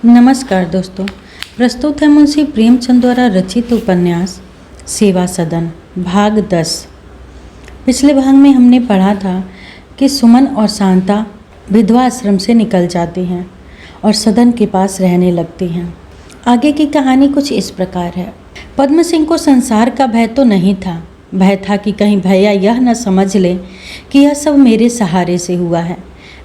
नमस्कार दोस्तों। प्रस्तुत है मुंशी प्रेमचंद द्वारा रचित उपन्यास सेवा सदन भाग 10। पिछले भाग में हमने पढ़ा था कि सुमन और शांता विधवा आश्रम से निकल जाती हैं और सदन के पास रहने लगती हैं। आगे की कहानी कुछ इस प्रकार है। पद्म सिंह को संसार का भय तो नहीं था। भय था कि कहीं भैया यह न समझ ले कि यह सब मेरे सहारे से हुआ है,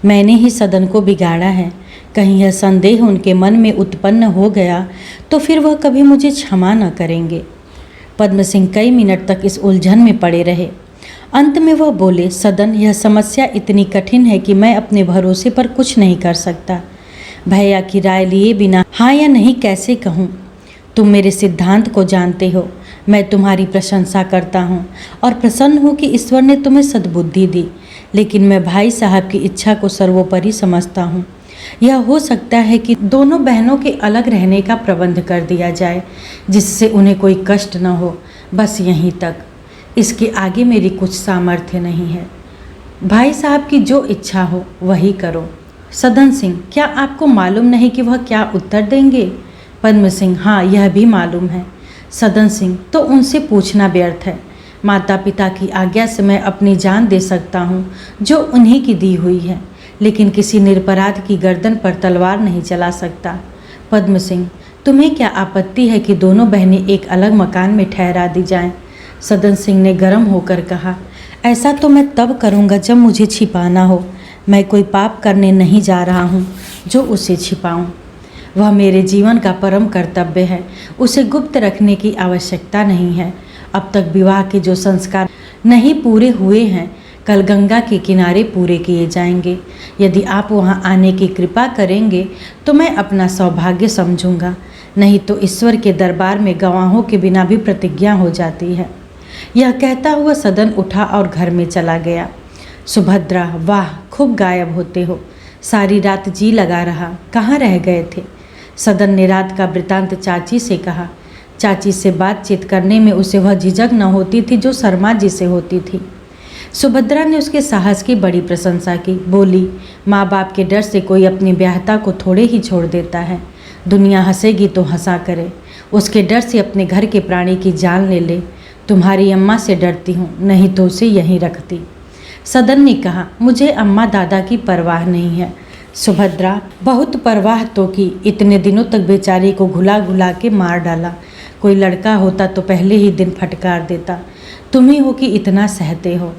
मैंने ही सदन को बिगाड़ा है। कहीं यह संदेह उनके मन में उत्पन्न हो गया तो फिर वह कभी मुझे क्षमा न करेंगे। पद्म सिंह कई मिनट तक इस उलझन में पड़े रहे। अंत में वह बोले, सदन, यह समस्या इतनी कठिन है कि मैं अपने भरोसे पर कुछ नहीं कर सकता। भैया की राय लिए बिना हाँ या नहीं कैसे कहूँ। तुम मेरे सिद्धांत को जानते हो। मैं तुम्हारी प्रशंसा करता हूँ और प्रसन्न हूँ कि ईश्वर ने तुम्हें सद्बुद्धि दी, लेकिन मैं भाई साहब की इच्छा को सर्वोपरि समझता हूँ। यह हो सकता है कि दोनों बहनों के अलग रहने का प्रबंध कर दिया जाए जिससे उन्हें कोई कष्ट न हो, बस यहीं तक। इसके आगे मेरी कुछ सामर्थ्य नहीं है। भाई साहब की जो इच्छा हो वही करो। सदन सिंह, क्या आपको मालूम नहीं कि वह क्या उत्तर देंगे? पद्म सिंह, हाँ, यह भी मालूम है। सदन सिंह, तो उनसे पूछना व्यर्थ है। माता पिता की आज्ञा से मैं अपनी जान दे सकता हूँ जो उन्हीं की दी हुई है, लेकिन किसी निरपराध की गर्दन पर तलवार नहीं चला सकता। पद्म सिंह, तुम्हें क्या आपत्ति है कि दोनों बहनें एक अलग मकान में ठहरा दी जाएं? सदन सिंह ने गर्म होकर कहा, ऐसा तो मैं तब करूँगा जब मुझे छिपाना हो। मैं कोई पाप करने नहीं जा रहा हूँ जो उसे छिपाऊँ। वह मेरे जीवन का परम कर्तव्य है। उसे गुप्त रखने की आवश्यकता नहीं है। अब तक विवाह के जो संस्कार नहीं पूरे हुए हैं, कल गंगा के किनारे पूरे किए जाएंगे। यदि आप वहां आने की कृपा करेंगे तो मैं अपना सौभाग्य समझूंगा, नहीं तो ईश्वर के दरबार में गवाहों के बिना भी प्रतिज्ञा हो जाती है। यह कहता हुआ सदन उठा और घर में चला गया। सुभद्रा, वाह, खूब गायब होते हो। सारी रात जी लगा रहा, कहाँ रह गए थे? सदन ने रात का वृतांत चाची से कहा। चाची से बातचीत करने में उसे वह झिझक न होती थी जो शर्मा जी से होती थी। सुभद्रा ने उसके साहस की बड़ी प्रशंसा की। बोली, माँ बाप के डर से कोई अपनी ब्याहता को थोड़े ही छोड़ देता है। दुनिया हंसेगी तो हंसा करे। उसके डर से अपने घर के प्राणी की जान ले ले। तुम्हारी अम्मा से डरती हूँ, नहीं तो उसे यहीं रखती। सदन ने कहा, मुझे अम्मा दादा की परवाह नहीं है। सुभद्रा, बहुत परवाह तो की। इतने दिनों तक बेचारी को घुला घुला के मार डाला। कोई लड़का होता तो पहले ही दिन फटकार देता। तुम ही हो कि इतना सहते हो।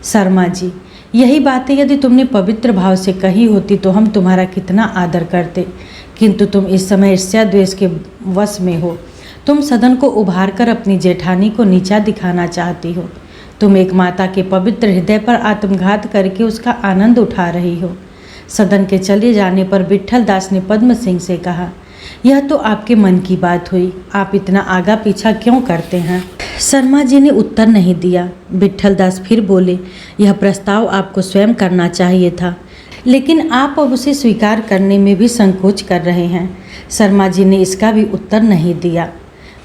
शर्मा जी, यही बातें यदि तुमने पवित्र भाव से कही होती तो हम तुम्हारा कितना आदर करते, किंतु तुम इस समय ईर्ष्या द्वेष के वश में हो। तुम सदन को उभार कर अपनी जेठानी को नीचा दिखाना चाहती हो। तुम एक माता के पवित्र हृदय पर आत्मघात करके उसका आनंद उठा रही हो। सदन के चले जाने पर विट्ठल दास ने पद्म सिंह से कहा, यह तो आपके मन की बात हुई, आप इतना आगा पीछा क्यों करते हैं? शर्मा जी ने उत्तर नहीं दिया। विट्ठल दास फिर बोले, यह प्रस्ताव आपको स्वयं करना चाहिए था, लेकिन आप अब उसे स्वीकार करने में भी संकोच कर रहे हैं। शर्मा जी ने इसका भी उत्तर नहीं दिया।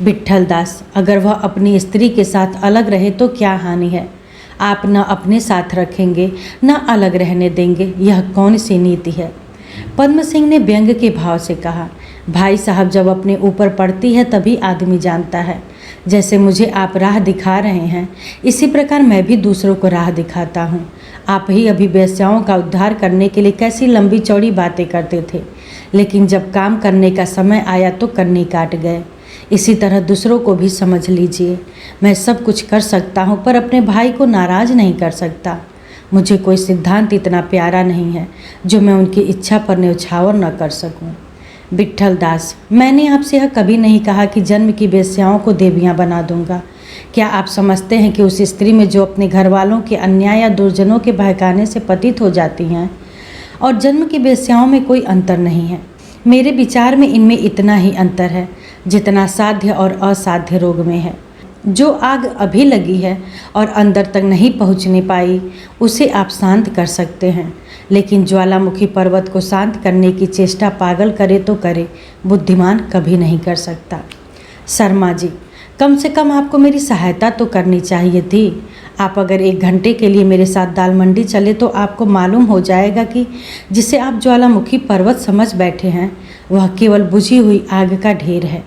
विट्ठल दास, अगर वह अपनी स्त्री के साथ अलग रहे तो क्या हानि है? आप न अपने साथ रखेंगे न अलग रहने देंगे, यह कौन सी नीति है? पद्म सिंह ने व्यंग के भाव से कहा, भाई साहब जब अपने ऊपर पड़ती है तभी आदमी जानता है। जैसे मुझे आप राह दिखा रहे हैं, इसी प्रकार मैं भी दूसरों को राह दिखाता हूँ। आप ही अभी वेश्याओं का उद्धार करने के लिए कैसी लंबी चौड़ी बातें करते थे, लेकिन जब काम करने का समय आया तो कन्नी काट गए। इसी तरह दूसरों को भी समझ लीजिए। मैं सब कुछ कर सकता हूँ पर अपने भाई को नाराज़ नहीं कर सकता। मुझे कोई सिद्धांत इतना प्यारा नहीं है जो मैं उनकी इच्छा पर न्यौछावर न कर सकूँ। विट्ठल दास, मैंने आपसे यह कभी नहीं कहा कि जन्म की वेश्याओं को देवियाँ बना दूंगा। क्या आप समझते हैं कि उस स्त्री में जो अपने घर वालों के अन्याय या दुर्जनों के बहकाने से पतित हो जाती हैं और जन्म की वेश्याओं में कोई अंतर नहीं है? मेरे विचार में इनमें इतना ही अंतर है जितना साध्य और असाध्य रोग में है। जो आग अभी लगी है और अंदर तक नहीं पहुंचने पाई, उसे आप शांत कर सकते हैं, लेकिन ज्वालामुखी पर्वत को शांत करने की चेष्टा पागल करे तो करे, बुद्धिमान कभी नहीं कर सकता। शर्मा जी, कम से कम आपको मेरी सहायता तो करनी चाहिए थी। आप अगर 1 घंटे के लिए मेरे साथ दाल मंडी चले तो आपको मालूम हो जाएगा कि जिसे आप ज्वालामुखी पर्वत समझ बैठे हैं वह केवल बुझी हुई आग का ढेर है।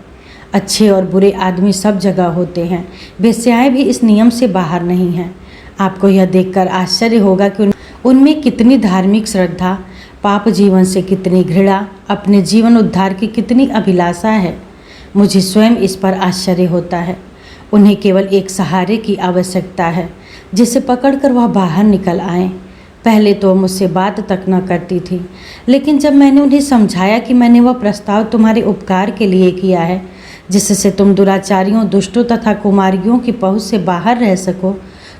अच्छे और बुरे आदमी सब जगह होते हैं, वेश्याएं भी इस नियम से बाहर नहीं हैं। आपको यह देखकर आश्चर्य होगा कि उनमें कितनी धार्मिक श्रद्धा, पाप जीवन से कितनी घृणा, अपने जीवन उद्धार की कितनी अभिलाषा है। मुझे स्वयं इस पर आश्चर्य होता है। उन्हें केवल एक सहारे की आवश्यकता है जिसे पकड़कर वह बाहर निकल आएं। पहले तो वह मुझसे बात तक न करती थी, लेकिन जब मैंने उन्हें समझाया कि मैंने वह प्रस्ताव तुम्हारे उपकार के लिए किया है जिससे तुम दुराचारियों, दुष्टों तथा कुमारियों की पहुँच से बाहर रह सको,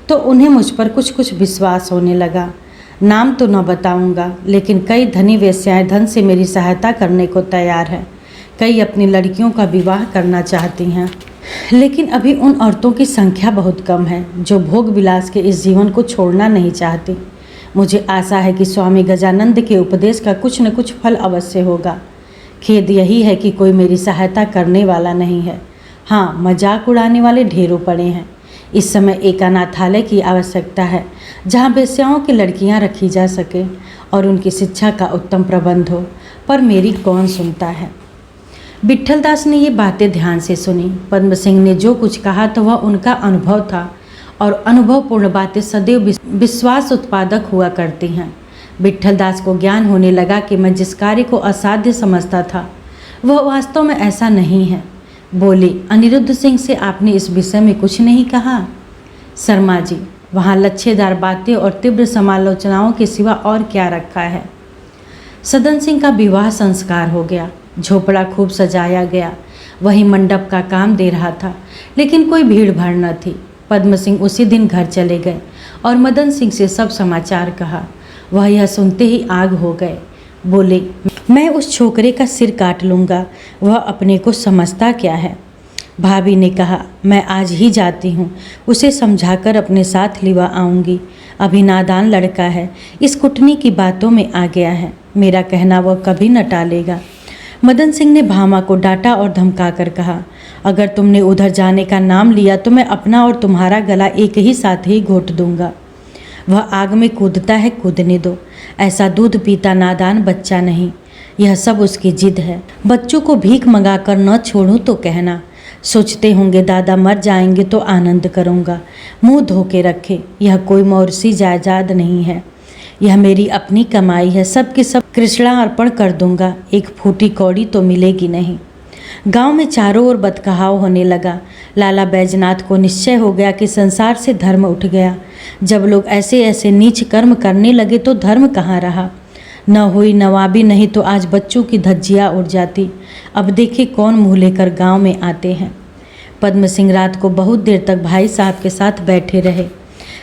तो उन्हें मुझ पर कुछ विश्वास होने लगा। नाम तो न बताऊंगा, लेकिन कई धनी वेश्याएं धन से मेरी सहायता करने को तैयार हैं। कई अपनी लड़कियों का विवाह करना चाहती हैं, लेकिन अभी उन औरतों की संख्या बहुत कम है जो भोग विलास के इस जीवन को छोड़ना नहीं चाहती। मुझे आशा है कि स्वामी गजानंद के उपदेश का कुछ न कुछ फल अवश्य होगा। खेद यही है कि कोई मेरी सहायता करने वाला नहीं है। हाँ, मजाक उड़ाने वाले ढेरों पड़े हैं। इस समय एक अनाथालय की आवश्यकता है जहाँ वेश्याओं की लड़कियाँ रखी जा सके और उनकी शिक्षा का उत्तम प्रबंध हो, पर मेरी कौन सुनता है। विट्ठल दास ने ये बातें ध्यान से सुनी। पद्म सिंह ने जो कुछ कहा तो वह उनका अनुभव था, और अनुभवपूर्ण बातें सदैव विश्वास उत्पादक हुआ करती हैं। विट्ठल दास को ज्ञान होने लगा कि मैं जिस कार्य को असाध्य समझता था वह वास्तव में ऐसा नहीं है। बोले, अनिरुद्ध सिंह से आपने इस विषय में कुछ नहीं कहा? शर्मा जी, वहाँ लच्छेदार बातें और तीव्र समालोचनाओं के सिवा और क्या रखा है। सदन सिंह का विवाह संस्कार हो गया, झोपड़ा खूब सजाया गया, वही मंडप का काम दे रहा था, लेकिन कोई भीड़ भाड़ न थी। पद्म सिंह उसी दिन घर चले गए और मदन सिंह से सब समाचार कहा। वह यह सुनते ही आग हो गए। बोले, मैं उस छोकरे का सिर काट लूँगा, वह अपने को समझता क्या है। भाभी ने कहा, मैं आज ही जाती हूँ, उसे समझाकर अपने साथ लिवा आऊँगी। अभी नादान लड़का है, इस कुटनी की बातों में आ गया है, मेरा कहना वह कभी न टालेगा। मदन सिंह ने भामा को डांटा और धमका कर कहा, अगर तुमने उधर जाने का नाम लिया तो मैं अपना और तुम्हारा गला एक ही साथ ही घोट दूंगा। वह आग में कूदता है, कूदने दो, ऐसा दूध पीता नादान बच्चा नहीं। यह सब उसकी जिद है। बच्चों को भीख मंगाकर न छोड़ूं तो कहना। सोचते होंगे दादा मर जाएंगे तो आनंद करूँगा। मुंह धो के रखे, यह कोई मौरसी जायदाद नहीं है, यह मेरी अपनी कमाई है। सब के सब कृष्णा अर्पण कर दूंगा, एक फूटी कौड़ी तो मिलेगी नहीं। गांव में चारों ओर बदकहाव होने लगा। लाला बैजनाथ को निश्चय हो गया कि संसार से धर्म उठ गया। जब लोग ऐसे ऐसे नीच कर्म करने लगे तो धर्म कहाँ रहा। न हुई नवाबी, नहीं तो आज बच्चों की धज्जियाँ उड़ जाती। अब देखे कौन मुँह लेकर गांव में आते हैं। पद्म सिंह रात को बहुत देर तक भाई साहब के साथ बैठे रहे,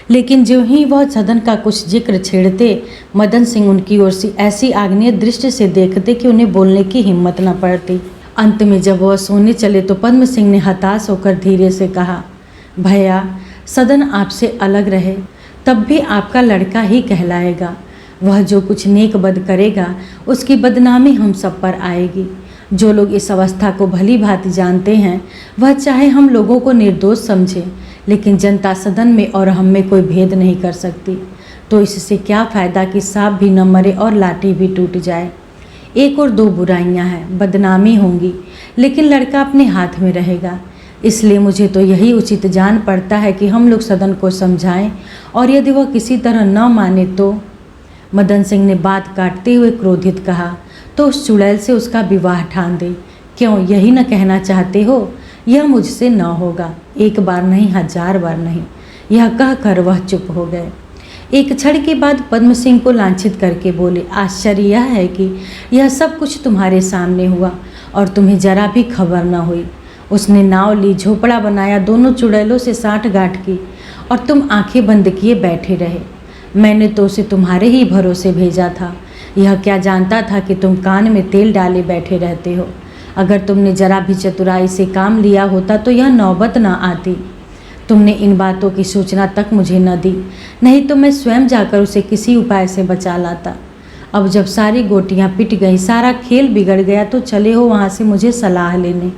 लेकिन जो ही वह सदन का कुछ जिक्र छेड़ते, मदन सिंह उनकी ओर से ऐसी आग्नेय दृष्टि से देखते कि उन्हें बोलने की हिम्मत न पड़ती। अंत में जब वह सोने चले तो पद्म सिंह ने हताश होकर धीरे से कहा, भैया, सदन आपसे अलग रहे तब भी आपका लड़का ही कहलाएगा। वह जो कुछ नेक बद करेगा उसकी बदनामी हम सब पर आएगी। जो लोग इस अवस्था को भली भांति जानते हैं, वह चाहे हम लोगों को निर्दोष समझे, लेकिन जनता सदन में और हम में कोई भेद नहीं कर सकती। तो इससे क्या फ़ायदा कि सांप भी न मरे और लाठी भी टूट जाए। एक और दो बुराइयां हैं, बदनामी होंगी, लेकिन लड़का अपने हाथ में रहेगा। इसलिए मुझे तो यही उचित जान पड़ता है कि हम लोग सदन को समझाएं, और यदि वह किसी तरह न माने तो। मदन सिंह ने बात काटते हुए क्रोधित कहा, तो उस चुड़ैल से उसका विवाह ठान दे। क्यों, यही न कहना चाहते हो? यह मुझसे न होगा, एक बार नहीं, 1000 बार नहीं। यह कहकर वह चुप हो गए। एक क्षण के बाद पद्म सिंह को लांछित करके बोले, आश्चर्य यह है कि यह सब कुछ तुम्हारे सामने हुआ और तुम्हें जरा भी खबर न हुई। उसने नाव ली, झोपड़ा बनाया, दोनों चुड़ैलों से साठगांठ की और तुम आंखें बंद किए बैठे रहे। मैंने तो उसे तुम्हारे ही भरोसे भेजा था। यह क्या जानता था कि तुम कान में तेल डाले बैठे रहते हो। अगर तुमने जरा भी चतुराई से काम लिया होता तो यह नौबत न आती। तुमने इन बातों की सूचना तक मुझे न दी, नहीं तो मैं स्वयं जाकर उसे किसी उपाय से बचा लाता। अब जब सारी गोटियां पिट गई, सारा खेल बिगड़ गया, तो चले हो वहाँ से मुझे सलाह लेने।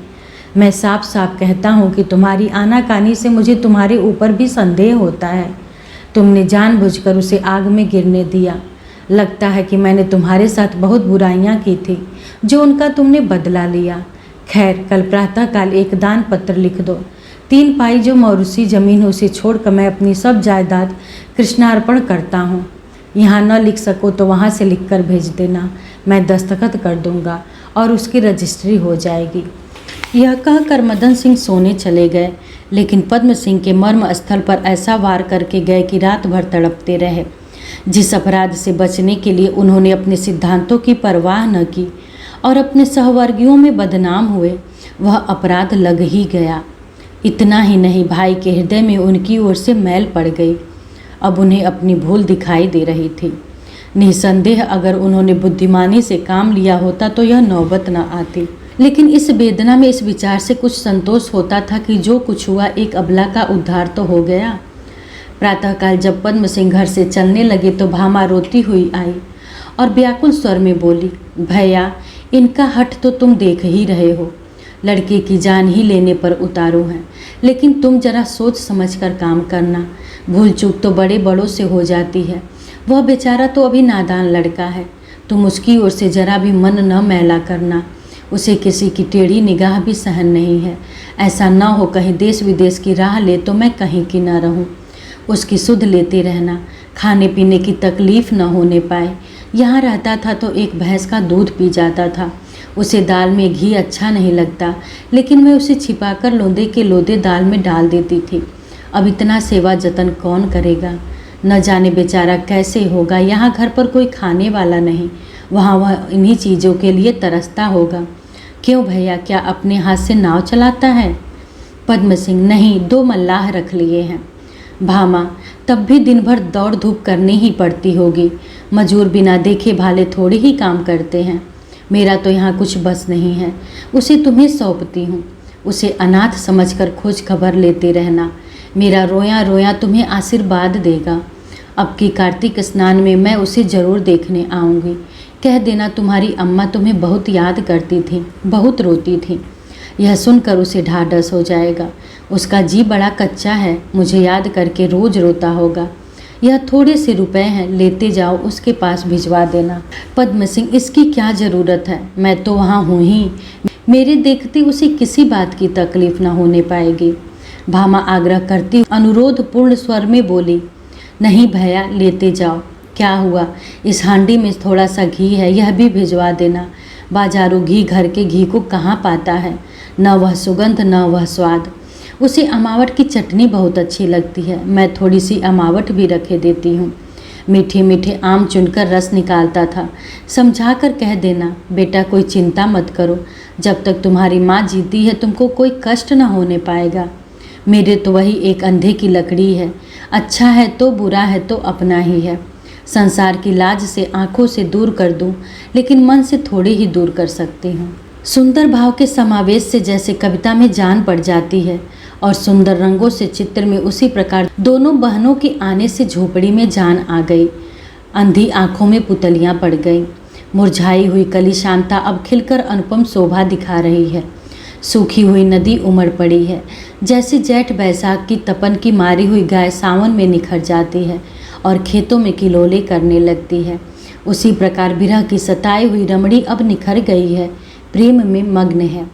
मैं साफ साफ कहता हूँ कि तुम्हारी आनाकानी से मुझे तुम्हारे ऊपर भी संदेह होता है। तुमने जानबूझकर उसे आग में गिरने दिया। लगता है कि मैंने तुम्हारे साथ बहुत बुराइयां की थी, जो उनका तुमने बदला लिया। खैर, कल प्रातःकाल एक दान पत्र लिख दो। 3 पाई जो मौरूसी जमीन है उसे छोड़कर मैं अपनी सब जायदाद कृष्णार्पण करता हूँ। यहाँ न लिख सको तो वहाँ से लिख कर भेज देना, मैं दस्तखत कर दूँगा और उसकी रजिस्ट्री हो जाएगी। यह कहकर मदन सिंह सोने चले गए, लेकिन पद्म सिंह के मर्म स्थल पर ऐसा वार करके गए कि रात भर तड़पते रहे। जिस अपराध से बचने के लिए उन्होंने अपने सिद्धांतों की परवाह न की और अपने सहवर्गियों में बदनाम हुए, वह अपराध लग ही गया। इतना ही नहीं, भाई के हृदय में उनकी ओर से मैल पड़ गई। अब उन्हें अपनी भूल दिखाई दे रही थी। निसंदेह अगर उन्होंने बुद्धिमानी से काम लिया होता तो यह नौबत न आती। लेकिन इस वेदना में इस विचार से कुछ संतोष होता था कि जो कुछ हुआ, एक अबला का उद्धार तो हो गया। प्रातःकाल जब पद्म सिंह घर से चलने लगे तो भामा रोती हुई आई और व्याकुल स्वर में बोली, भैया, इनका हठ तो तुम देख ही रहे हो। लड़के की जान ही लेने पर उतारू हैं, लेकिन तुम जरा सोच समझ कर काम करना। भूल चूक तो बड़े बड़ों से हो जाती है। वह बेचारा तो अभी नादान लड़का है। तुम उसकी ओर से जरा भी मन न मैला करना। उसे किसी की टेढ़ी निगाह भी सहन नहीं है। ऐसा न हो कहीं देश विदेश की राह ले तो मैं कहीं की न रहूं। उसकी सुध लेते रहना, खाने पीने की तकलीफ़ न होने पाए। यहाँ रहता था तो एक भैंस का दूध पी जाता था। उसे दाल में घी अच्छा नहीं लगता, लेकिन मैं उसे छिपाकर लोंदे के लोदे दाल में डाल देती थी। अब इतना सेवा जतन कौन करेगा? न जाने बेचारा कैसे होगा। यहाँ घर पर कोई खाने वाला नहीं, वहाँ वह इन्हीं चीज़ों के लिए तरसता होगा। क्यों भैया, क्या अपने हाथ से नाव चलाता है? पद्म सिंह, नहीं, 2 मल्लाह रख लिए हैं। भामा, तब भी दिन भर दौड़ धूप करनी ही पड़ती होगी। मजूर बिना देखे भाले थोड़ी ही काम करते हैं। मेरा तो यहाँ कुछ बस नहीं है। उसे तुम्हें सौंपती हूँ। उसे अनाथ समझकर खोज खबर लेते रहना। मेरा रोया रोया तुम्हें आशीर्वाद देगा। अब की कार्तिक स्नान में मैं उसे ज़रूर देखने आऊँगी। कह देना तुम्हारी अम्मा तुम्हें बहुत याद करती थी, बहुत रोती थी। यह सुनकर उसे ढाढ़स हो जाएगा। उसका जी बड़ा कच्चा है, मुझे याद करके रोज रोता होगा। यह थोड़े से रुपए हैं, लेते जाओ, उसके पास भिजवा देना। पद्म सिंह, इसकी क्या ज़रूरत है? मैं तो वहाँ हूँ ही। मेरे देखते उसे किसी बात की तकलीफ न होने पाएगी। भामा आग्रह करती अनुरोधपूर्ण स्वर में बोली, नहीं भैया, लेते जाओ। क्या हुआ, इस हांडी में थोड़ा सा घी है, यह भी भिजवा देना। बाजारू घी घर के घी को कहाँ पाता है? न वह सुगंध न वह स्वाद। उसे अमावट की चटनी बहुत अच्छी लगती है, मैं थोड़ी सी अमावट भी रखे देती हूँ। मीठे मीठे आम चुनकर रस निकालता था। समझा कर कह देना, बेटा कोई चिंता मत करो, जब तक तुम्हारी माँ जीती है तुमको कोई कष्ट न होने पाएगा। मेरे तो वही एक अंधे की लकड़ी है। अच्छा है तो बुरा है तो अपना ही है। संसार की लाज से आंखों से दूर कर दूं, लेकिन मन से थोड़े ही दूर कर सकती हूँ। सुंदर भाव के समावेश से जैसे कविता में जान पड़ जाती है और सुंदर रंगों से चित्र में उसी प्रकार दोनों बहनों के आने से झोपड़ी में जान आ गई। अंधी आंखों में पुतलियां पड़ गईं। मुरझाई हुई कली शांता अब खिलकर अनुपम शोभा दिखा रही है। सूखी हुई नदी उमड़ पड़ी है। जैसे जेठ बैसाख की तपन की मारी हुई गाय सावन में निखर जाती है और खेतों में किलोले करने लगती है, उसी प्रकार विरह की सताई हुई रमणी अब निखर गई है, प्रेम में मग्न है।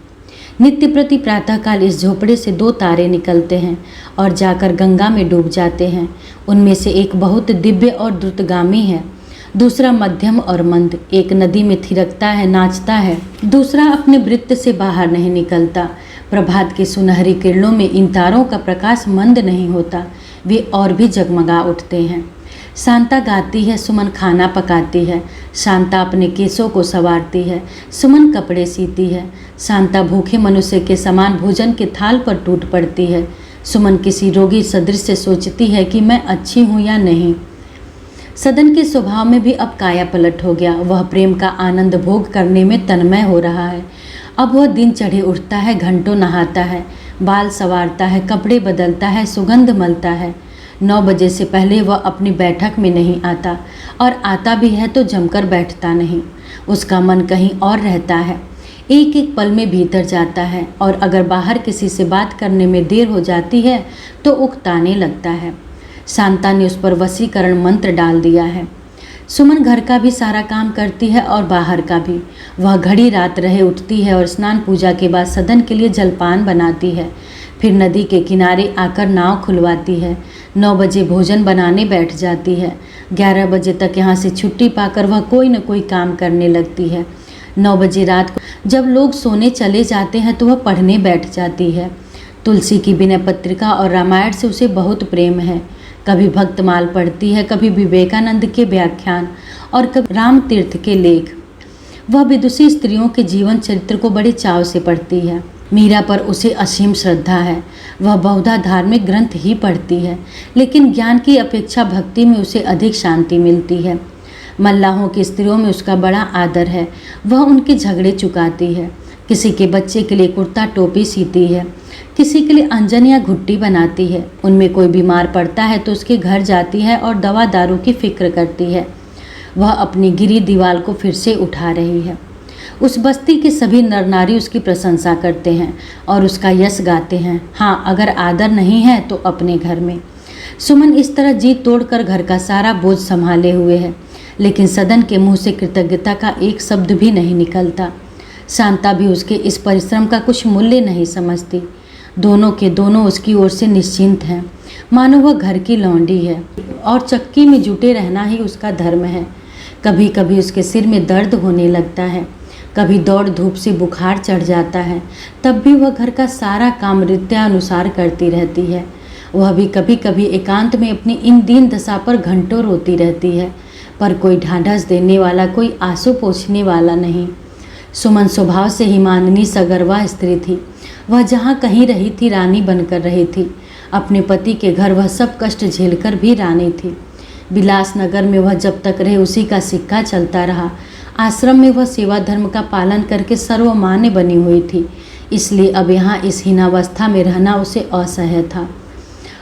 नित्य प्रति प्रातःकाल इस झोपड़े से 2 तारे निकलते हैं और जाकर गंगा में डूब जाते हैं। उनमें से एक बहुत दिव्य और द्रुतगामी है, दूसरा मध्यम और मंद। एक नदी में थिरकता है, नाचता है, दूसरा अपने वृत्त से बाहर नहीं निकलता। प्रभात की सुनहरी किरणों में इन तारों का प्रकाश मंद नहीं होता, वे और भी जगमगा उठते हैं। शांता गाती है, सुमन खाना पकाती है। शांता अपने केसों को संवारती है, सुमन कपड़े सीती है। शांता भूखे मनुष्य के समान भोजन के थाल पर टूट पड़ती है। सुमन किसी रोगी सदृश से सोचती है कि मैं अच्छी हूँ या नहीं। सदन के स्वभाव में भी अब काया पलट हो गया। वह प्रेम का आनंद भोग करने में तन्मय हो रहा है। अब वह दिन चढ़े उठता है, घंटों नहाता है, बाल संवारता है, कपड़े बदलता है, सुगंध मलता है। 9 बजे से पहले वह अपनी बैठक में नहीं आता, और आता भी है तो जमकर बैठता नहीं। उसका मन कहीं और रहता है। एक एक पल में भीतर जाता है और अगर बाहर किसी से बात करने में देर हो जाती है तो उकताने लगता है। शांता ने उस पर वशीकरण मंत्र डाल दिया है। सुमन घर का भी सारा काम करती है और बाहर का भी। वह घड़ी रात रहे उठती है और स्नान पूजा के बाद सदन के लिए जलपान बनाती है। फिर नदी के किनारे आकर नाव खुलवाती है। 9 बजे भोजन बनाने बैठ जाती है। 11 बजे तक यहाँ से छुट्टी पाकर वह कोई न कोई काम करने लगती है। 9 बजे रात को जब लोग सोने चले जाते हैं तो वह पढ़ने बैठ जाती है। तुलसी की विनय पत्रिका और रामायण से उसे बहुत प्रेम है। कभी भक्तमाल पढ़ती है, कभी विवेकानंद के व्याख्यान और कभी राम तीर्थ के लेख। वह विदुषी स्त्रियों के जीवन चरित्र को बड़े चाव से पढ़ती है। मीरा पर उसे असीम श्रद्धा है। वह बहुधा धार्मिक ग्रंथ ही पढ़ती है, लेकिन ज्ञान की अपेक्षा भक्ति में उसे अधिक शांति मिलती है। मल्लाहों की स्त्रियों में उसका बड़ा आदर है। वह उनके झगड़े चुकाती है। किसी के बच्चे के लिए कुर्ता टोपी सीती है, किसी के लिए अंजन या घुट्टी बनाती है। उनमें कोई बीमार पड़ता है तो उसके घर जाती है और दवा दारू की फिक्र करती है। वह अपनी गिरी दीवार को फिर से उठा रही है। उस बस्ती के सभी नर नारी उसकी प्रशंसा करते हैं और उसका यश गाते हैं। हाँ, अगर आदर नहीं है तो अपने घर में। सुमन इस तरह जी तोड़कर घर का सारा बोझ संभाले हुए है, लेकिन सदन के मुंह से कृतज्ञता का एक शब्द भी नहीं निकलता। शांता भी उसके इस परिश्रम का कुछ मूल्य नहीं समझती। दोनों के दोनों उसकी ओर से निश्चिंत हैं, मानो वह घर की लौंडी है और चक्की में जुटे रहना ही उसका धर्म है। कभी कभी उसके सिर में दर्द होने लगता है, कभी दौड़ धूप से बुखार चढ़ जाता है, तब भी वह घर का सारा काम रीत्यानुसार करती रहती है। वह भी कभी कभी एकांत में अपनी इन दीन दशा पर घंटों रोती रहती है, पर कोई ढांढस देने वाला, कोई आंसू पोंछने वाला नहीं। सुमन स्वभाव से ही माननीय सगर्वा स्त्री थी। वह जहाँ कहीं रही थी रानी बनकर रही थी। अपने पति के घर वह सब कष्ट झेलकर भी रानी थी। बिलासनगर में वह जब तक रहे उसी का सिक्का चलता रहा। आश्रम में वह सेवा धर्म का पालन करके सर्वमान्य बनी हुई थी, इसलिए अब यहाँ इस हीनावस्था में रहना उसे असह्य था।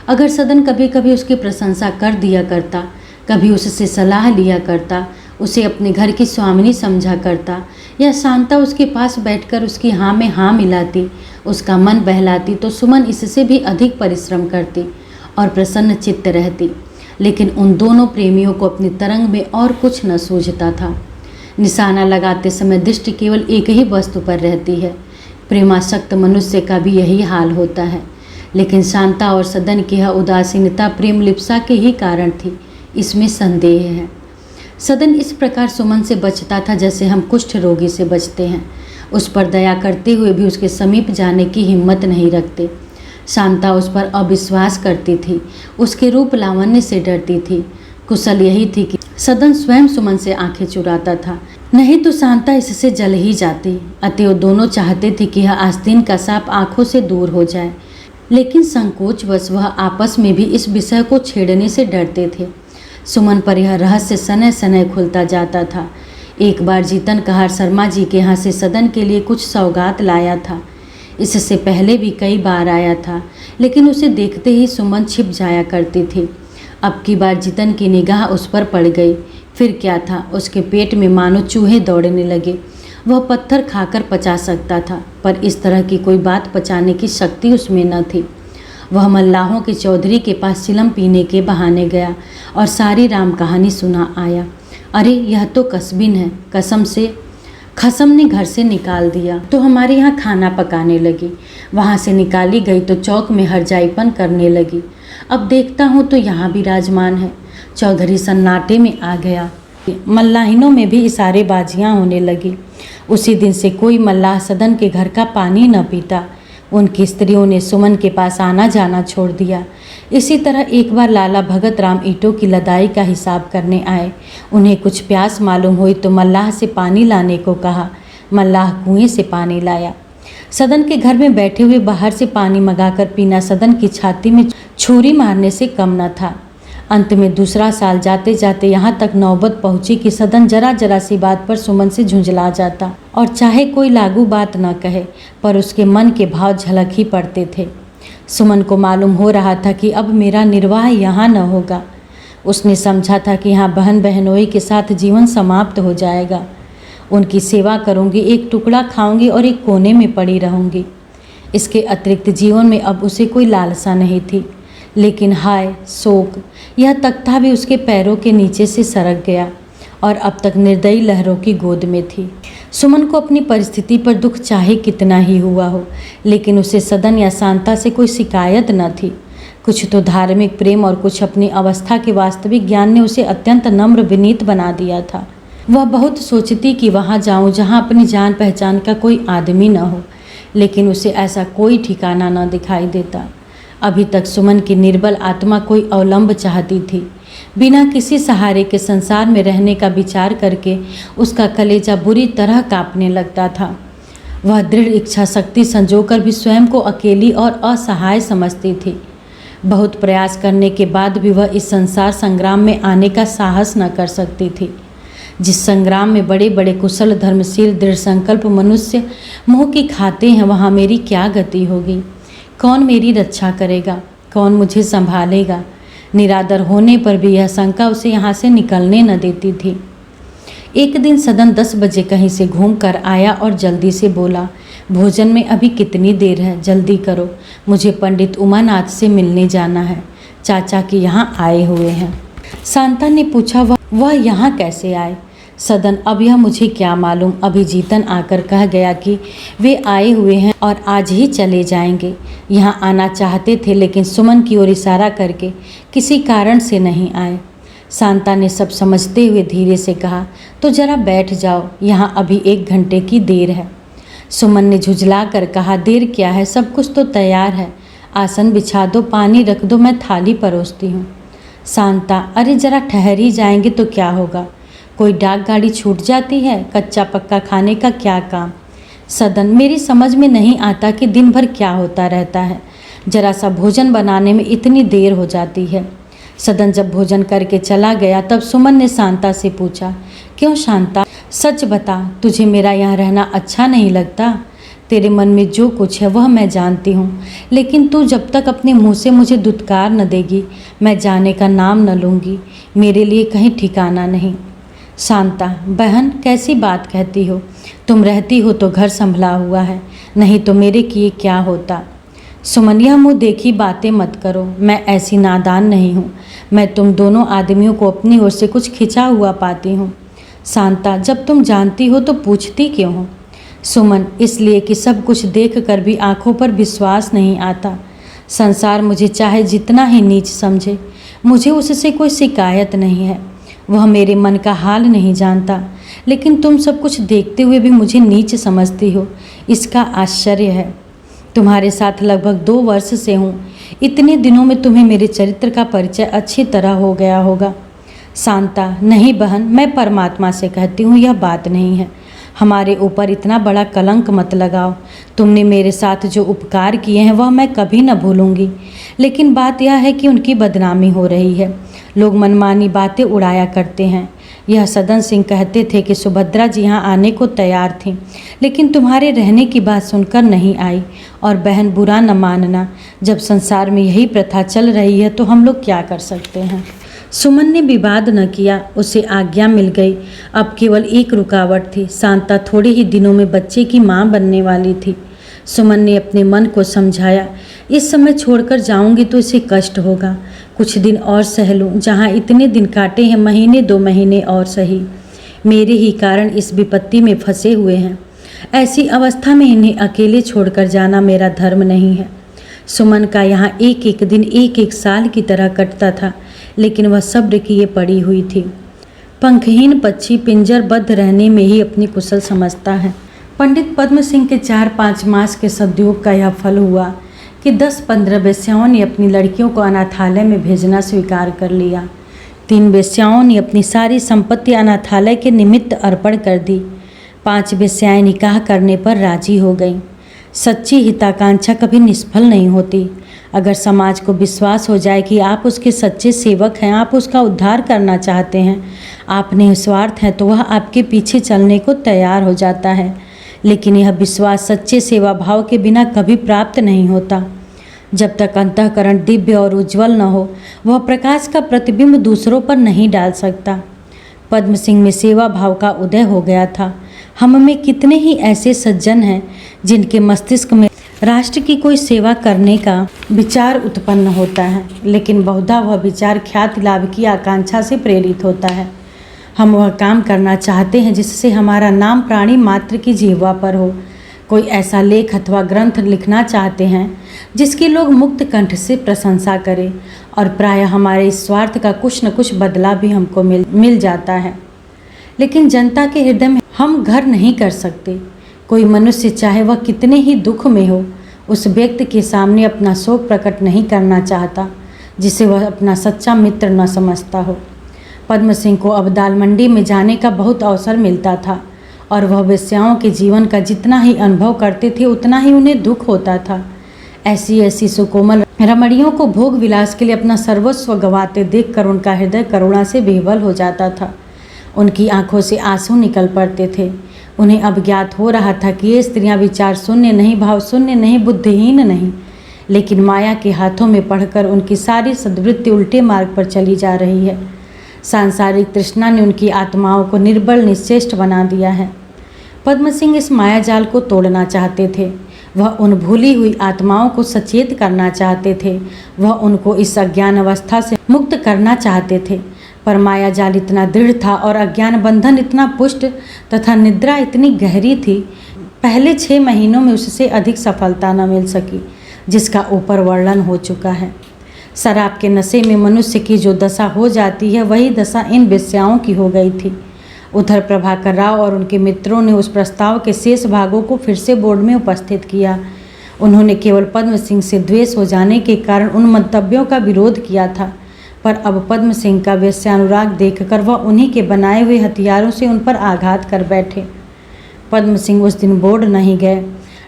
अगर सदन कभी कभी उसकी प्रशंसा कर दिया करता, कभी उससे सलाह लिया करता, उसे अपने घर की स्वामिनी समझा करता, या शांता उसके पास बैठकर उसकी हाँ में हाँ मिलाती, उसका मन बहलाती, तो सुमन इससे भी अधिक परिश्रम करती और प्रसन्न चित्त रहती। लेकिन उन दोनों प्रेमियों को अपनी तरंग में और कुछ न सूझता था। निशाना लगाते समय दृष्टि केवल एक ही वस्तु पर रहती है। प्रेमासक्त मनुष्य का भी यही हाल होता है, लेकिन शांता और सदन की यह उदासीनता प्रेम लिप्सा के ही कारण थी, इसमें संदेह है। सदन इस प्रकार सुमन से बचता था जैसे हम कुष्ठ रोगी से बचते हैं। उस पर दया करते हुए भी उसके समीप जाने की हिम्मत नहीं रखते। शांता उस पर अविश्वास करती थी, उसके रूप लावण्य से डरती थी। कुशल यही थी कि सदन स्वयं सुमन से आंखें चुराता था, नहीं तो शांता इससे जल ही जाती। अतएव दोनों चाहते थे कि यह आस्तीन का सांप आंखों से दूर हो जाए, लेकिन संकोचवश वह आपस में भी इस विषय को छेड़ने से डरते थे। सुमन पर यह रहस्य सनय सनय खुलता जाता था। एक बार जीतन कहार शर्मा जी के यहाँ से सदन के लिए कुछ सौगात लाया था। इससे पहले भी कई बार आया था, लेकिन उसे देखते ही सुमन छिप जाया करती थी। अब की बार जीतन की निगाह उस पर पड़ गई। फिर क्या था, उसके पेट में मानो चूहे दौड़ने लगे। वह पत्थर खाकर पचा सकता था, पर इस तरह की कोई बात पचाने की शक्ति उसमें न थी। वह मल्लाहों के चौधरी के पास चिलम पीने के बहाने गया और सारी राम कहानी सुना आया। अरे यह तो कसबिन है, कसम से खसम ने घर से निकाल दिया तो हमारे यहाँ खाना पकाने लगी। वहाँ से निकाली गई तो चौक में हरजाईपन करने लगी। अब देखता हूँ तो यहाँ भी राजमान है। चौधरी सन्नाटे में आ गया। मल्लाहिनों में भी इशारेबाजियाँ होने लगी। उसी दिन से कोई मल्लाह सदन के घर का पानी न पीता। उनकी स्त्रियों ने सुमन के पास आना जाना छोड़ दिया। इसी तरह एक बार लाला भगत राम ईंटों की लदाई का हिसाब करने आए। उन्हें कुछ प्यास मालूम हुई तो मल्लाह से पानी लाने को कहा। मल्लाह कुएं से पानी लाया। सदन के घर में बैठे हुए बाहर से पानी मंगाकर पीना सदन की छाती में छुरी मारने से कम न था। अंत में दूसरा साल जाते जाते यहाँ तक नौबत पहुँची कि सदन जरा जरा सी बात पर सुमन से झुंझला जाता और चाहे कोई लागू बात न कहे, पर उसके मन के भाव झलक ही पड़ते थे। सुमन को मालूम हो रहा था कि अब मेरा निर्वाह यहाँ न होगा। उसने समझा था कि यहाँ बहन बहनोई के साथ जीवन समाप्त हो जाएगा। उनकी सेवा करूंगी, एक टुकड़ा खाऊंगी और एक कोने में पड़ी रहूंगी। इसके अतिरिक्त जीवन में अब उसे कोई लालसा नहीं थी। लेकिन हाय शोक, यह तख्ता भी उसके पैरों के नीचे से सरक गया और अब तक निर्दयी लहरों की गोद में थी। सुमन को अपनी परिस्थिति पर दुख चाहे कितना ही हुआ हो, लेकिन उसे सदन या शांता से कोई शिकायत न थी। कुछ तो धार्मिक प्रेम और कुछ अपनी अवस्था के वास्तविक ज्ञान ने उसे अत्यंत नम्र विनीत बना दिया था। वह बहुत सोचती कि वहाँ जाऊँ जहाँ अपनी जान पहचान का कोई आदमी न हो, लेकिन उसे ऐसा कोई ठिकाना न दिखाई देता। अभी तक सुमन की निर्बल आत्मा कोई अवलंब चाहती थी। बिना किसी सहारे के संसार में रहने का विचार करके उसका कलेजा बुरी तरह कांपने लगता था। वह दृढ़ इच्छा शक्ति संजोकर भी स्वयं को अकेली और असहाय समझती थी। बहुत प्रयास करने के बाद भी वह इस संसार संग्राम में आने का साहस न कर सकती थी। जिस संग्राम में बड़े बड़े कुशल धर्मशील दृढ़ संकल्प मनुष्य मुँह की खाते हैं, वहाँ मेरी क्या गति होगी? कौन मेरी रक्षा करेगा? कौन मुझे संभालेगा? निरादर होने पर भी यह शंका उसे यहाँ से निकलने न देती थी। एक दिन सदन 10 बजे कहीं से घूम कर आया और जल्दी से बोला, भोजन में अभी कितनी देर है, जल्दी करो, मुझे पंडित उमानाथ से मिलने जाना है, चाचा के यहाँ आए हुए हैं। शांता ने पूछा, वह यहाँ कैसे आए? सदन, अब यह मुझे क्या मालूम, अभी जीतन आकर कह गया कि वे आए हुए हैं और आज ही चले जाएंगे। यहाँ आना चाहते थे लेकिन सुमन की ओर इशारा करके किसी कारण से नहीं आए। शांता ने सब समझते हुए धीरे से कहा, तो जरा बैठ जाओ, यहाँ अभी 1 घंटे की देर है। सुमन ने झुझला कर कहा, देर क्या है, सब कुछ तो तैयार है, आसन बिछा दो, पानी रख दो, मैं थाली परोसती हूँ। शांता, अरे जरा ठहर ही जाएंगे तो क्या होगा, कोई डाक गाड़ी छूट जाती है, कच्चा पक्का खाने का क्या काम। सदन, मेरी समझ में नहीं आता कि दिन भर क्या होता रहता है, जरा सा भोजन बनाने में इतनी देर हो जाती है। सदन जब भोजन करके चला गया तब सुमन ने शांता से पूछा, क्यों शांता, सच बता, तुझे मेरा यहाँ रहना अच्छा नहीं लगता? तेरे मन में जो कुछ है वह मैं जानती हूँ, लेकिन तू जब तक अपने मुँह से मुझे दुत्कार न देगी, मैं जाने का नाम न लूँगी। मेरे लिए कहीं ठिकाना नहीं। शांता, बहन कैसी बात कहती हो, तुम रहती हो तो घर संभला हुआ है, नहीं तो मेरे किए क्या होता। सुमन, यह मुँह देखी बातें मत करो, मैं ऐसी नादान नहीं हूँ, मैं तुम दोनों आदमियों को अपनी ओर से कुछ खिंचा हुआ पाती हूँ। शांता, जब तुम जानती हो तो पूछती क्यों हो? सुमन, इसलिए कि सब कुछ देख कर भी आँखों पर विश्वास नहीं आता। संसार मुझे चाहे जितना ही नीच समझे, मुझे उससे कोई शिकायत नहीं है, वह मेरे मन का हाल नहीं जानता, लेकिन तुम सब कुछ देखते हुए भी मुझे नीच समझती हो, इसका आश्चर्य है। तुम्हारे साथ लगभग 2 वर्ष से हूँ, इतने दिनों में तुम्हें मेरे चरित्र का परिचय अच्छी तरह हो गया होगा। शांता, नहीं बहन, मैं परमात्मा से कहती हूँ, यह बात नहीं है, हमारे ऊपर इतना बड़ा कलंक मत लगाओ। तुमने मेरे साथ जो उपकार किए हैं वह मैं कभी न भूलूंगी, लेकिन बात यह है कि उनकी बदनामी हो रही है, लोग मनमानी बातें उड़ाया करते हैं। यह सदन सिंह कहते थे कि सुभद्रा जी यहाँ आने को तैयार थीं, लेकिन तुम्हारे रहने की बात सुनकर नहीं आई। और बहन, बुरा न मानना, जब संसार में यही प्रथा चल रही है तो हम लोग क्या कर सकते हैं। सुमन ने विवाद न किया, उसे आज्ञा मिल गई। अब केवल एक रुकावट थी, शांता थोड़े ही दिनों में बच्चे की माँ बनने वाली थी। सुमन ने अपने मन को समझाया, इस समय छोड़कर जाऊंगी तो इसे कष्ट होगा, कुछ दिन और सह लूँ, जहाँ इतने दिन काटे हैं, महीने 2 महीने और सही, मेरे ही कारण इस विपत्ति में फंसे हुए हैं। ऐसी अवस्था में इन्हें अकेले छोड़कर जाना मेरा धर्म नहीं है। सुमन का यहाँ एक एक दिन एक एक साल की तरह कटता था, लेकिन वह सब्र किए पड़ी हुई थी। पंखहीन पक्षी पिंजरबद्ध रहने में ही अपनी कुशल समझता है। पंडित पद्म सिंह के 4-5 मास के सद्योग का यह फल हुआ कि 10-15 वेश्याओं ने अपनी लड़कियों को अनाथालय में भेजना स्वीकार कर लिया। 3 वेश्याओं ने अपनी सारी संपत्ति अनाथालय के निमित्त अर्पण कर दी। 5 वेश्याएं निकाह करने पर राजी हो गईं। सच्ची हिताकांक्षा कभी निष्फल नहीं होती। अगर समाज को विश्वास हो जाए कि आप उसके सच्चे सेवक हैं, आप उसका उद्धार करना चाहते हैं, आप निस्वार्थ हैं, तो वह आपके पीछे चलने को तैयार हो जाता है। लेकिन यह विश्वास सच्चे सेवा भाव के बिना कभी प्राप्त नहीं होता। जब तक अंतःकरण दिव्य और उज्जवल न हो, वह प्रकाश का प्रतिबिंब दूसरों पर नहीं डाल सकता। पद्म सिंह में सेवा भाव का उदय हो गया था। हम में कितने ही ऐसे सज्जन हैं जिनके मस्तिष्क में राष्ट्र की कोई सेवा करने का विचार उत्पन्न होता है, लेकिन बहुधा वह विचार ख्याति लाभ की आकांक्षा से प्रेरित होता है। हम वह काम करना चाहते हैं जिससे हमारा नाम प्राणी मात्र की जिह्वा पर हो। कोई ऐसा लेख अथवा ग्रंथ लिखना चाहते हैं जिसकी लोग मुक्त कंठ से प्रशंसा करें, और प्रायः हमारे इस स्वार्थ का कुछ न कुछ बदला भी हमको मिल जाता है। लेकिन जनता के हृदय में हम घर नहीं कर सकते। कोई मनुष्य चाहे वह कितने ही दुख में हो, उस व्यक्ति के सामने अपना शोक प्रकट नहीं करना चाहता जिसे वह अपना सच्चा मित्र न समझता हो। पद्म सिंह को अब दाल मंडी में जाने का बहुत अवसर मिलता था, और वह वेश्याओं के जीवन का जितना ही अनुभव करते थे उतना ही उन्हें दुख होता था। ऐसी ऐसी सुकोमल रमणियों को भोग विलास के लिए अपना सर्वस्व गंवाते देखकर उनका हृदय करुणा से विह्वल हो जाता था। उनकी आंखों से आंसू निकल पड़ते थे। उन्हें अब ज्ञात हो रहा था कि ये स्त्रियां विचार शून्य नहीं, भाव शून्य नहीं, बुद्धिहीन नहीं, लेकिन माया के हाथों में पढ़कर उनकी सारी सद्वृत्ति उल्टे मार्ग पर चली जा रही है। सांसारिक तृष्णा ने उनकी आत्माओं को निर्बल निश्चेष्ट बना दिया है। पद्म सिंह इस मायाजाल को तोड़ना चाहते थे। वह उन भूली हुई आत्माओं को सचेत करना चाहते थे। वह उनको इस अज्ञान अवस्था से मुक्त करना चाहते थे, पर मायाजाल इतना दृढ़ था और अज्ञान बंधन इतना पुष्ट तथा निद्रा इतनी गहरी थी, पहले 6 महीनों में उससे अधिक सफलता न मिल सकी, जिसका ऊपर वर्णन हो चुका है। शराब के नशे में मनुष्य की जो दशा हो जाती है, वही दशा इन वेश्याओं की हो गई थी। उधर प्रभाकर राव और उनके मित्रों ने उस प्रस्ताव के शेष भागों को फिर से बोर्ड में उपस्थित किया। उन्होंने केवल पद्म सिंह से द्वेष हो जाने के कारण उन मंतव्यों का विरोध किया था, पर अब पद्म सिंह का वेश्यानुराग देखकर वह उन्हीं के बनाए हुए हथियारों से उन पर आघात कर बैठे। पद्म सिंह उस दिन बोर्ड नहीं गए।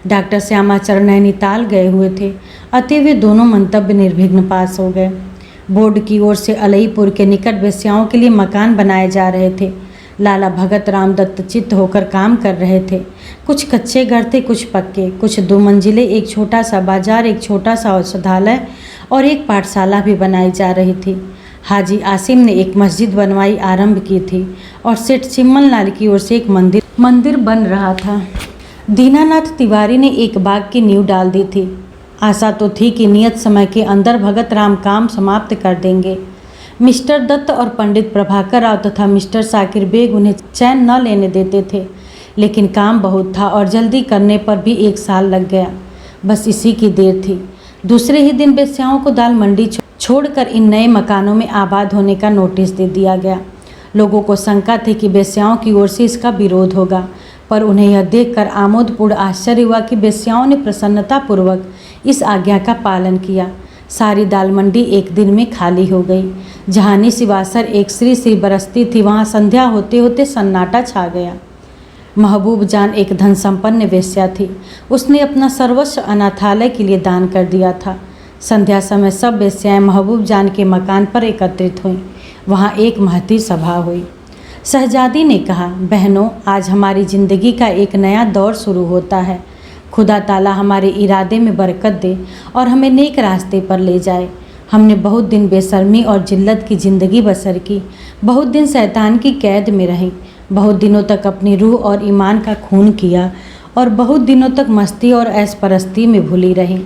डॉक्टर श्यामाचरण नैनीताल गए हुए थे, अतः वे दोनों मंतव्य निर्विघ्न पास हो गए। बोर्ड की ओर से अलईपुर के निकट वेश्याओं के लिए मकान बनाए जा रहे थे। लाला भगत राम दत्त चित्त होकर काम कर रहे थे। कुछ कच्चे घर थे, कुछ पक्के, कुछ 2 मंजिले, एक छोटा सा बाजार, एक छोटा सा औषधालय और एक पाठशाला भी बनाई जा रही थी। हाजी आसिम ने एक मस्जिद बनवाई आरंभ की थी, और सेठ चिम्मन लाल की ओर से एक मंदिर बन रहा था। दीनानाथ तिवारी ने एक बाग की नींव डाल दी थी। आशा तो थी कि नियत समय के अंदर भगत राम काम समाप्त कर देंगे। मिस्टर दत्त और पंडित प्रभाकर राव तथा मिस्टर साकिर बेग उन्हें चैन न लेने देते थे, लेकिन काम बहुत था और जल्दी करने पर भी 1 साल लग गया। बस इसी की देर थी। दूसरे ही दिन वेश्याओं को दाल मंडी छोड़कर इन नए मकानों में आबाद होने का नोटिस दे दिया गया। लोगों को शंका थी कि वेश्याओं की ओर से इसका विरोध होगा, पर उन्हें यह देखकर आमोदपूर्ण आश्चर्य हुआ कि वेश्याओं ने प्रसन्नतापूर्वक इस आज्ञा का पालन किया। सारी दाल मंडी एक दिन में खाली हो गई। जहाँ निशिवासर एक श्री बरसती थी, वहाँ संध्या होते होते सन्नाटा छा गया। महबूब जान एक धन संपन्न वेश्या थी। उसने अपना सर्वस्व अनाथालय के लिए दान कर दिया था। संध्या समय सब वेश्याएं महबूब जान के मकान पर एकत्रित हुईं। वहाँ एक महती सभा हुई। शहजादी ने कहा, बहनों, आज हमारी ज़िंदगी का एक नया दौर शुरू होता है। खुदा ताला हमारे इरादे में बरकत दे और हमें नेक रास्ते पर ले जाए। हमने बहुत दिन बेशर्मी और जिल्लत की ज़िंदगी बसर की, बहुत दिन शैतान की कैद में रहीं, बहुत दिनों तक अपनी रूह और ईमान का खून किया और बहुत दिनों तक मस्ती और ऐश परस्ती में भूली रहीं।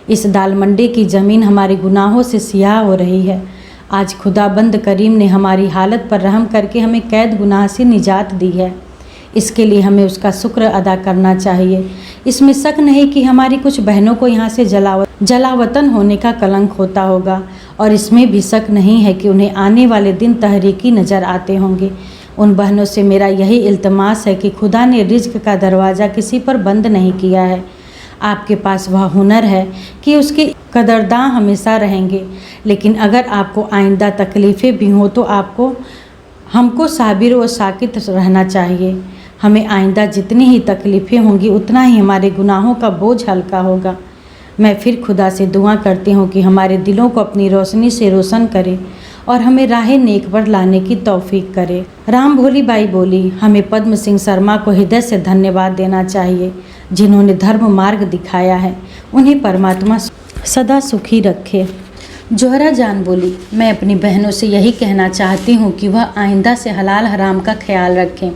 इस दाल मंडी की ज़मीन हमारे गुनाहों से सियाह हो रही है। आज खुदाबंद करीम ने हमारी हालत पर रहम करके हमें कैद गुनाह से निजात दी है। इसके लिए हमें उसका शुक्र अदा करना चाहिए। इसमें शक नहीं कि हमारी कुछ बहनों को यहाँ से जलावतन होने का कलंक होता होगा, और इसमें भी शक नहीं है कि उन्हें आने वाले दिन तहरीकी नज़र आते होंगे। उन बहनों से मेरा यही इल्तमास है कि खुदा ने रिज्क का दरवाज़ा किसी पर बंद नहीं किया है। आपके पास वह हुनर है कि उसके कदरदां हमेशा रहेंगे, लेकिन अगर आपको आइंदा तकलीफ़ें भी हों तो हमको साबिर व साकित रहना चाहिए। हमें आइंदा जितनी ही तकलीफ़ें होंगी उतना ही हमारे गुनाहों का बोझ हल्का होगा। मैं फिर खुदा से दुआ करती हूँ कि हमारे दिलों को अपनी रोशनी से रोशन करे और हमें राह नेक पर लाने की तौफीक करे। राम भोली बाई बोली, हमें पद्म सिंह शर्मा को हृदय से धन्यवाद देना चाहिए, जिन्होंने धर्म मार्ग दिखाया है। उन्हें परमात्मा सदा सुखी रखे। जोहरा जान बोली, मैं अपनी बहनों से यही कहना चाहती हूँ कि वह आइंदा से हलाल हराम का ख्याल रखें।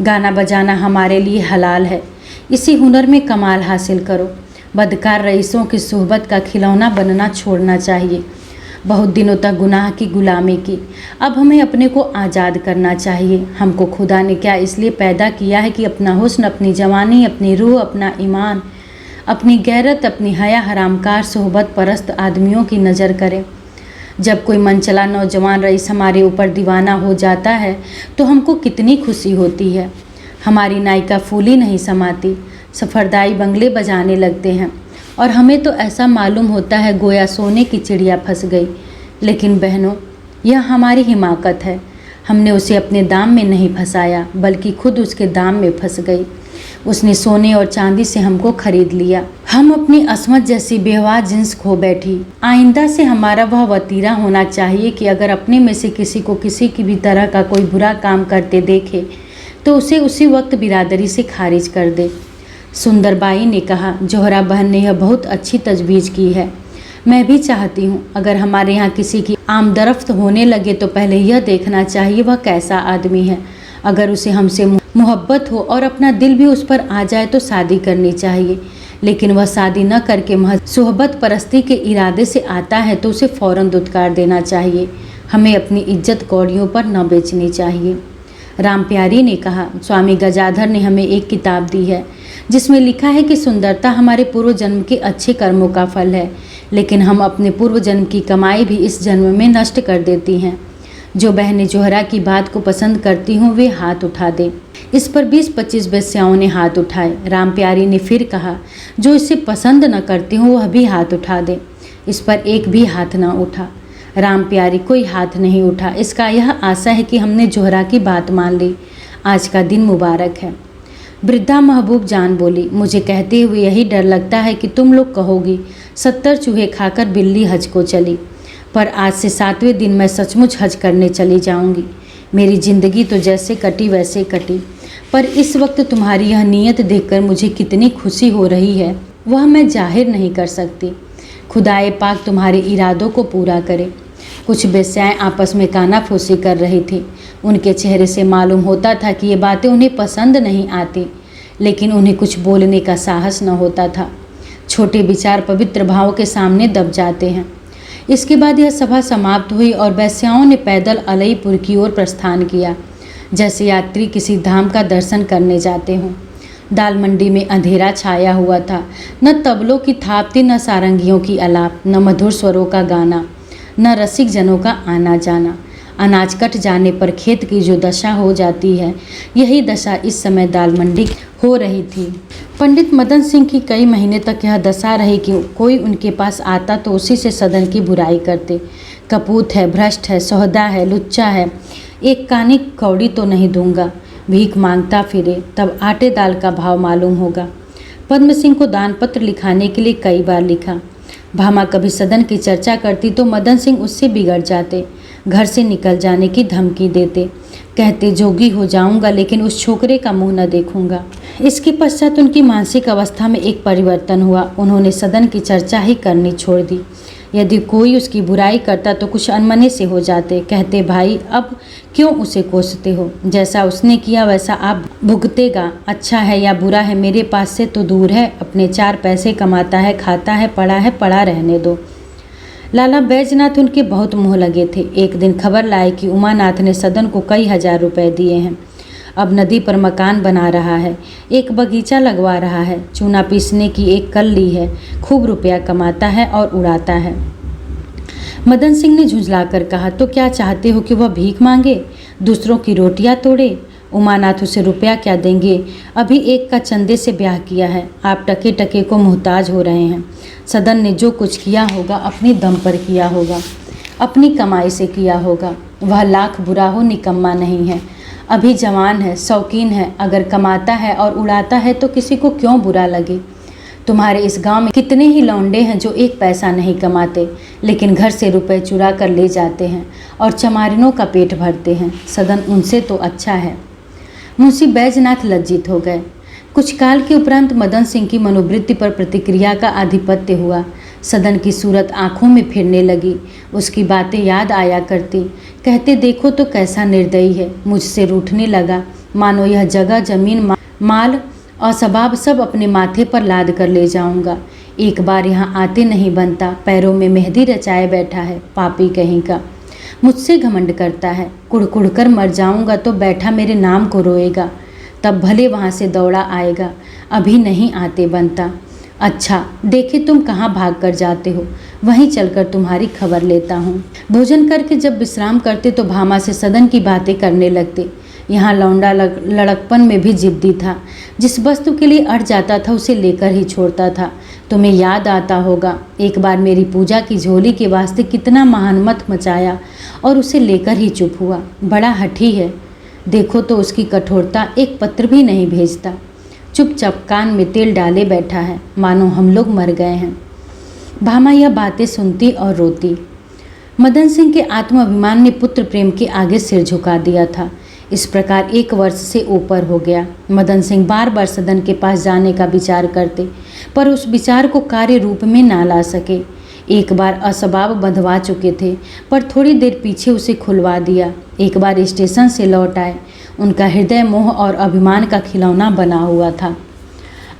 गाना बजाना हमारे लिए हलाल है। इसी हुनर में कमाल हासिल करो। बदकार रईसों की सोहबत का खिलौना बनना छोड़ना चाहिए। बहुत दिनों तक गुनाह की गुलामी की, अब हमें अपने को आज़ाद करना चाहिए। हमको खुदा ने क्या इसलिए पैदा किया है कि अपना हुस्न, अपनी जवानी, अपनी रूह, अपना ईमान, अपनी गैरत, अपनी हया हरामकार सोहबत परस्त आदमियों की नज़र करे। जब कोई मनचला नौजवान रईस हमारे ऊपर दीवाना हो जाता है तो हमको कितनी खुशी होती है। हमारी नायिका फूली नहीं समाती, सफरदाई बंगले बजाने लगते हैं और हमें तो ऐसा मालूम होता है गोया सोने की चिड़िया फंस गई। लेकिन बहनों, यह हमारी हिमाकत है। हमने उसे अपने दाम में नहीं फंसाया बल्कि खुद उसके दाम में फंस गई। उसने सोने और चांदी से हमको खरीद लिया। हम अपनी असमत जैसी बेवा जिन्स खो बैठी। आइंदा से हमारा वह वतीरा होना चाहिए कि अगर अपने में से किसी को किसी की भी तरह का कोई बुरा काम करते देखे तो उसे उसी वक्त बिरादरी से खारिज कर दे। सुंदरबाई ने कहा, जोहरा बहन ने यह बहुत अच्छी तजवीज़ की है। मैं भी चाहती हूँ अगर हमारे यहाँ किसी की आमदरफ्त होने लगे तो पहले यह देखना चाहिए वह कैसा आदमी है। अगर उसे हमसे मोहब्बत हो और अपना दिल भी उस पर आ जाए तो शादी करनी चाहिए। लेकिन वह शादी न करके महज सोहबत परस्ती के इरादे से आता है तो उसे फ़ौरन दुत्कार देना चाहिए। हमें अपनी इज्जत कौड़ियों पर न बेचनी चाहिए। राम प्यारी ने कहा, स्वामी गजाधर ने हमें एक किताब दी है जिसमें लिखा है कि सुंदरता हमारे पूर्व जन्म के अच्छे कर्मों का फल है, लेकिन हम अपने पूर्व जन्म की कमाई भी इस जन्म में नष्ट कर देती हैं। जो बहनें जोहरा की बात को पसंद करती हों वे हाथ उठा दें। इस पर 20-25 बेस्याओं ने हाथ उठाए। राम प्यारी ने फिर कहा, जो इसे पसंद न करती हों वह भी हाथ उठा दे। इस पर एक भी हाथ न उठा। राम प्यारी कोई हाथ नहीं उठा। इसका यह आशा है कि हमने जोहरा की बात मान ली। आज का दिन मुबारक है। वृद्धा महबूब जान बोली, मुझे कहते हुए यही डर लगता है कि तुम लोग कहोगी 70 चूहे खाकर बिल्ली हज को चली, पर आज से 7वें दिन मैं सचमुच हज करने चली जाऊंगी। मेरी ज़िंदगी तो जैसे कटी वैसे कटी, पर इस वक्त तुम्हारी यह नीयत देखकर मुझे कितनी खुशी हो रही है वह मैं जाहिर नहीं कर सकती। खुदाए पाक तुम्हारे इरादों को पूरा करे। कुछ बेस्याएँ आपस में कानाफूसी कर रही थी। उनके चेहरे से मालूम होता था कि ये बातें उन्हें पसंद नहीं आती, लेकिन उन्हें कुछ बोलने का साहस न होता था। छोटे विचार पवित्र भावों के सामने दब जाते हैं। इसके बाद यह सभा समाप्त हुई और बेस्याओं ने पैदल अलईपुर की ओर प्रस्थान किया, जैसे यात्री किसी धाम का दर्शन करने जाते हों। दाल मंडी में अंधेरा छाया हुआ था। न तबलों की थापती, न सारंगियों की आलाप, न मधुर स्वरों का गाना, न रसिक जनों का आना जाना। अनाज कट जाने पर खेत की जो दशा हो जाती है, यही दशा इस समय दाल मंडी हो रही थी। पंडित मदन सिंह की कई महीने तक यह दशा रही कि कोई उनके पास आता तो उसी से सदन की बुराई करते। कपूत है, भ्रष्ट है, सौदा है, लुच्चा है, एक कानी कौड़ी तो नहीं दूंगा, भीख मांगता फिरे, तब आटे दाल का भाव मालूम होगा। पद्म सिंह को दान पत्र लिखाने के लिए कई बार लिखा। भामा कभी सदन की चर्चा करती तो मदन सिंह उससे बिगड़ जाते, घर से निकल जाने की धमकी देते, कहते जोगी हो जाऊंगा लेकिन उस छोकरे का मुंह न देखूंगा। इसके पश्चात उनकी मानसिक अवस्था में एक परिवर्तन हुआ। उन्होंने सदन की चर्चा ही करनी छोड़ दी। यदि कोई उसकी बुराई करता तो कुछ अनमने से हो जाते, कहते भाई अब क्यों उसे कोसते हो, जैसा उसने किया वैसा आप भुगतेगा। अच्छा है या बुरा है मेरे पास से तो दूर है, अपने 4 पैसे कमाता है, खाता है, पड़ा रहने दो। लाला बैजनाथ उनके बहुत मुँह लगे थे। एक दिन खबर लाए कि उमानाथ ने सदन को कई हजार रुपए दिए हैं। अब नदी पर मकान बना रहा है, एक बगीचा लगवा रहा है, चूना पीसने की एक कल ली है, खूब रुपया कमाता है और उड़ाता है। मदन सिंह ने झुंझलाकर कहा, तो क्या चाहते हो कि वह भीख मांगे, दूसरों की रोटियां तोड़े? उमानाथ उसे रुपया क्या देंगे, अभी एक का चंदे से ब्याह किया है। आप टके टके को मोहताज हो रहे हैं। सदन ने जो कुछ किया होगा अपने दम पर किया होगा, अपनी कमाई से किया होगा। वह लाख बुरा हो निकम्मा नहीं है, अभी जवान है, शौकीन है, अगर कमाता है और उड़ाता है तो किसी को क्यों बुरा लगे। तुम्हारे इस गांव में कितने ही लौंडे हैं जो 1 पैसा नहीं कमाते, लेकिन घर से रुपए चुरा कर ले जाते हैं और चमारिनों का पेट भरते हैं। सदन उनसे तो अच्छा है। मुंशी बैजनाथ लज्जित हो गए। कुछ काल के उपरांत मदन सिंह की मनोवृत्ति पर प्रतिक्रिया का आधिपत्य हुआ। सदन की सूरत आंखों में फिरने लगी। उसकी बातें याद आया करती। कहते देखो तो कैसा निर्दयी है, मुझसे रूठने लगा, मानो यह जगह, जमीन, माल और सबाब सब अपने माथे पर लाद कर ले जाऊंगा। एक बार यहाँ आते नहीं बनता। पैरों में मेहंदी रचाए बैठा है, पापी कहीं का। मुझसे घमंड करता है। कुड़ कर मर जाऊंगा तो बैठा मेरे नाम को रोएगा। तब भले वहाँ से दौड़ा आएगा। अभी नहीं आते बनता। अच्छा, देखे तुम कहाँ भाग कर जाते हो, वहीं चलकर तुम्हारी खबर लेता हूँ। भोजन करके जब विश्राम करते तो भामा से सदन की बातें करने लगते। यहाँ लौंडा लड़कपन में भी जिद्दी था। जिस वस्तु के लिए अड़ जाता था उसे लेकर ही छोड़ता था। तुम्हें याद आता होगा, एक बार मेरी पूजा की झोली के वास्ते कितना महानमत मचाया और उसे लेकर ही चुप हुआ। बड़ा हठी है, देखो तो उसकी कठोरता, एक पत्र भी नहीं भेजता। चुपचाप कान में तेल डाले बैठा है, मानो हम लोग मर गए हैं। भामा यह बातें सुनती और रोती। मदन सिंह के आत्माभिमान ने पुत्र प्रेम के आगे सिर झुका दिया था। इस प्रकार 1 वर्ष से ऊपर हो गया। मदन सिंह बार बार सदन के पास जाने का विचार करते, पर उस विचार को कार्य रूप में ना ला सके। एक बार असबाब बंधवा चुके थे, पर थोड़ी देर पीछे उसे खुलवा दिया। एक बार स्टेशन से लौट आए। उनका हृदय मोह और अभिमान का खिलौना बना हुआ था।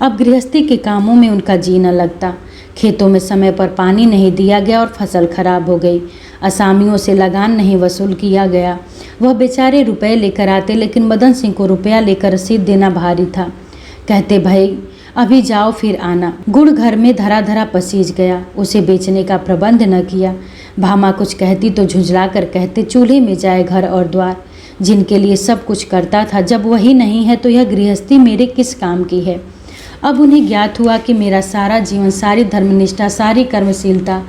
अब गृहस्थी के कामों में उनका जी न लगता। खेतों में समय पर पानी नहीं दिया गया और फसल खराब हो गई। असामियों से लगान नहीं वसूल किया गया। वह बेचारे रुपए लेकर आते, लेकिन मदन सिंह को रुपया लेकर रसीद देना भारी था। कहते, भाई अभी जाओ फिर आना। गुड़ घर में धरा धरा पसीज गया, उसे बेचने का प्रबंध न किया। भामा कुछ कहती तो झुंझला कर कहते, चूल्हे में जाए घर और द्वार। जिनके लिए सब कुछ करता था, जब वही नहीं है तो यह गृहस्थी मेरे किस काम की है। अब उन्हें ज्ञात हुआ कि मेरा सारा जीवन, सारी धर्मनिष्ठा, सारी कर्मशीलता,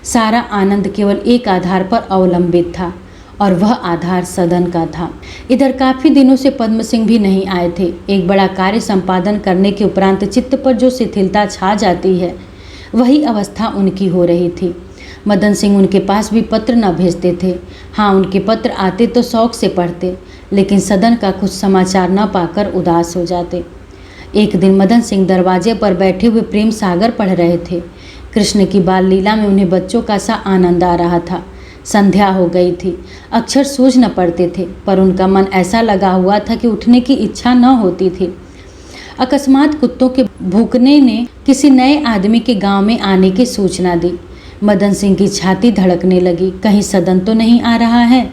सारा आनंद केवल एक आधार पर अवलंबित था, और वह आधार सदन का था। इधर काफ़ी दिनों से पद्म सिंह भी नहीं आए थे। एक बड़ा कार्य संपादन करने के उपरांत चित्त पर जो शिथिलता छा जाती है, वही अवस्था उनकी हो रही थी। मदन सिंह उनके पास भी पत्र न भेजते थे। हाँ, उनके पत्र आते तो शौक से पढ़ते, लेकिन सदन का कुछ समाचार न पाकर उदास हो जाते। एक दिन मदन सिंह दरवाजे पर बैठे हुए प्रेम सागर पढ़ रहे थे। कृष्ण की बाल लीला में उन्हें बच्चों का सा आनंद आ रहा था। संध्या हो गई थी। अक्षर सूझ न पड़ते थे, पर उनका मन ऐसा लगा हुआ था कि उठने की इच्छा न होती थी। अकस्मात कुत्तों के भूकने ने किसी नए आदमी के गांव में आने की सूचना दी। मदन सिंह की छाती धड़कने लगी। कहीं सदन तो नहीं आ रहा है।